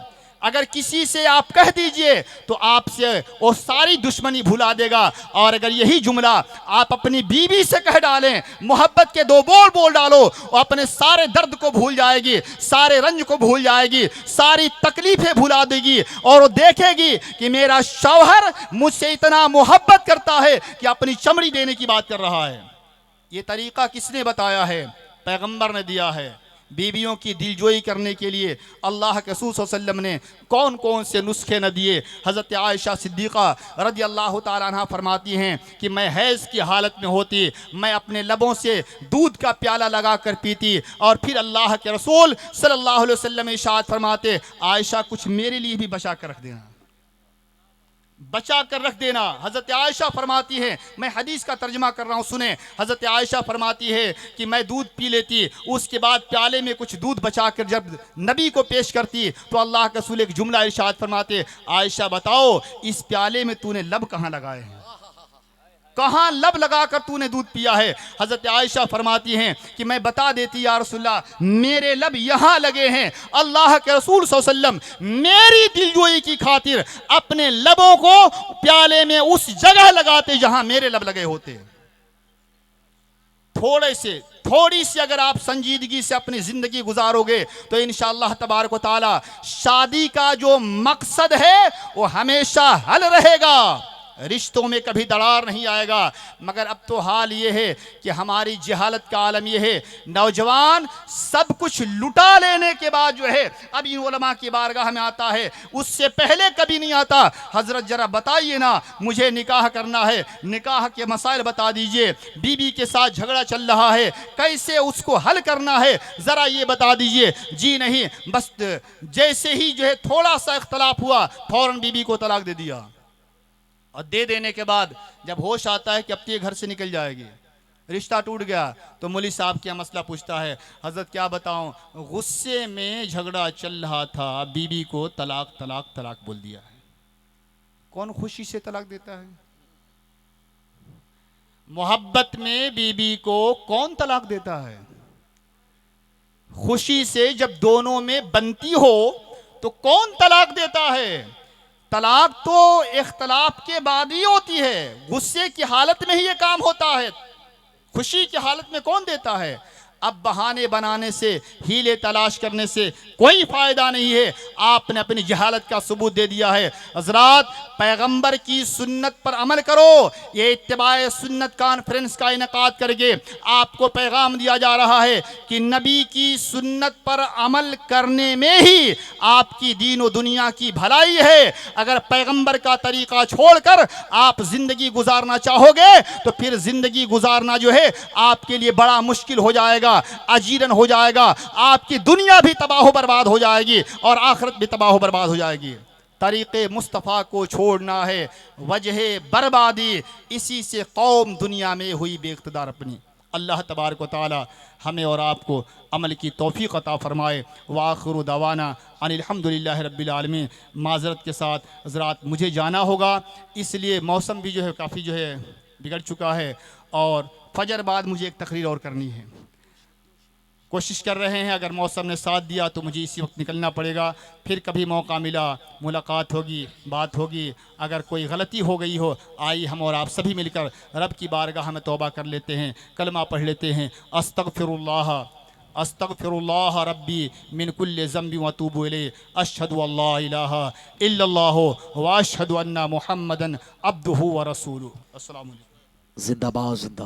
अगर किसी से आप कह दीजिए तो आपसे वो सारी दुश्मनी भुला देगा। और अगर यही जुमला आप अपनी बीवी से कह डालें, मोहब्बत के दो बोल बोल डालो, वो अपने सारे दर्द को भूल जाएगी, सारे रंज को भूल जाएगी, सारी तकलीफें भुला देगी और वो देखेगी कि मेरा शौहर मुझसे इतना मोहब्बत करता है कि अपनी चमड़ी देने की बात कर रहा है। ये तरीका किसने बताया है? पैगंबर ने दिया है। बीवियों की दिलजोई करने के लिए अल्लाह के रसूल सल्लल्लाहु अलैहि वसल्लम ने कौन कौन से नुस्खे न दिए। हज़रत आयशा सिद्दीक़ा रज़ी अल्लाह ताला अन्हा फरमाती हैं कि मैं हैज़ की हालत में होती, मैं अपने लबों से दूध का प्याला लगा कर पीती और फिर अल्लाह के रसूल सल्लल्लाहु अलैहि वसल्लम इरशाद फरमाते, आयशा कुछ मेरे लिए भी बचा कर रख देना, बचा कर रख देना। हज़रत आयशा फरमाती है, मैं हदीस का तर्जमा कर रहा हूँ, सुने। हज़रत आयशा फरमाती है कि मैं दूध पी लेती, उसके बाद प्याले में कुछ दूध बचा कर जब नबी को पेश करती तो अल्लाह के रसूल एक जुमला इरशाद फरमाते, आयशा बताओ इस प्याले में तूने लब कहाँ लगाए हैं, कहाँ लब लगाकर तूने दूध पिया है? हज़रत आयशा फरमाती हैं कि मैं बता देती या रसूलल्लाह, मेरे लब यहाँ लगे हैं। अल्लाह के रसूल सल्लल्लाहु अलैहि वसल्लम मेरी दिलजोई की खातिर अपने लबों को प्याले में उस जगह लगाते जहां मेरे लब लगे होते। थोड़ी सी अगर आप संजीदगी से अपनी जिंदगी गुजारोगे तो इंशाअल्लाह तबारक व तआला शादी का जो मकसद है वो हमेशा हल रहेगा, रिश्तों में कभी दरार नहीं आएगा। मगर अब तो हाल ये है कि हमारी जहालत का आलम ये है, नौजवान सब कुछ लुटा लेने के बाद जो है अब इन उलमा की बारगाह में आता है, उससे पहले कभी नहीं आता। हजरत जरा बताइए ना, मुझे निकाह करना है, निकाह के मसाइल बता दीजिए, बीबी के साथ झगड़ा चल रहा है, कैसे उसको हल करना है ज़रा ये बता दीजिए। जी नहीं, बस जैसे ही जो है थोड़ा सा इख्तलाफ हुआ फौरन बीबी को तलाक दे दिया, और दे देने के बाद जब होश आता है कि अब तो ये घर से निकल जाएगी, रिश्ता टूट गया, तो मौलवी साहब क्या मसला पूछता है, हजरत क्या बताऊं, गुस्से में झगड़ा चल रहा था, बीबी को तलाक तलाक तलाक बोल दिया है। कौन खुशी से तलाक देता है? मोहब्बत में बीबी को कौन तलाक देता है? खुशी से जब दोनों में बनती हो तो कौन तलाक देता है? तलाक तो इख्तलाफ के बाद ही होती है, गुस्से की हालत में ही ये काम होता है, खुशी की हालत में कौन देता है? अब बहाने बनाने से, हीले तलाश करने से कोई फ़ायदा नहीं है। आपने अपनी जहालत का सबूत दे दिया है। हज़रात, पैगंबर की सुन्नत पर अमल करो। ये इत्तिबाए सुन्नत कॉन्फ्रेंस का इनेकाद करके आपको पैगाम दिया जा रहा है कि नबी की सुन्नत पर अमल करने में ही आपकी दीन व दुनिया की भलाई है। अगर पैगंबर का तरीक़ा छोड़कर आप ज़िंदगी गुजारना चाहोगे तो फिर ज़िंदगी गुजारना जो है आपके लिए बड़ा मुश्किल हो जाएगा, अजीरन हो जाएगा, आपकी दुनिया भी तबाह बर्बाद हो जाएगी और आखिरत भी तबाह बर्बाद हो जाएगी। तरीक़े मुस्तफ़ा को छोड़ना है वजह बर्बादी, इसी से कौम दुनिया में हुई बेइख्तिदार अपनी। अल्लाह तबारक व तआला हमें और आपको अमल की तौफ़ीक़ अता फ़रमाए। व आखिरु दवाना अनिल हम्दुलिल्लाहि रब्बिल आलमीन। माज़रत के साथ हज़रात मुझे जाना होगा, इसलिए मौसम भी जो है काफ़ी जो है बिगड़ चुका है और फजर बाद मुझे एक तकरीर और करनी है। कोशिश कर रहे हैं, अगर मौसम ने साथ दिया तो मुझे इसी वक्त निकलना पड़ेगा, फिर कभी मौका मिला मुलाकात होगी, बात होगी। अगर कोई गलती हो गई हो, आइए हम और आप सभी मिलकर रब की बारगाह में तौबा कर लेते हैं, कलमा पढ़ लेते हैं। अस्तगफिरुल्लाह अस्तगफिरुल्लाह रब्बी मिन कुल्लि ज़ंबि व अतूबु इलैहि, अशहदु अल्ला इलाहा इल्लल्लाहु व अशहदु अन्ना मुहम्मदन अब्दुहु व रसूलुहु। अस्सलामु अलैकुम। जिंदाबाद जिंदाबाद।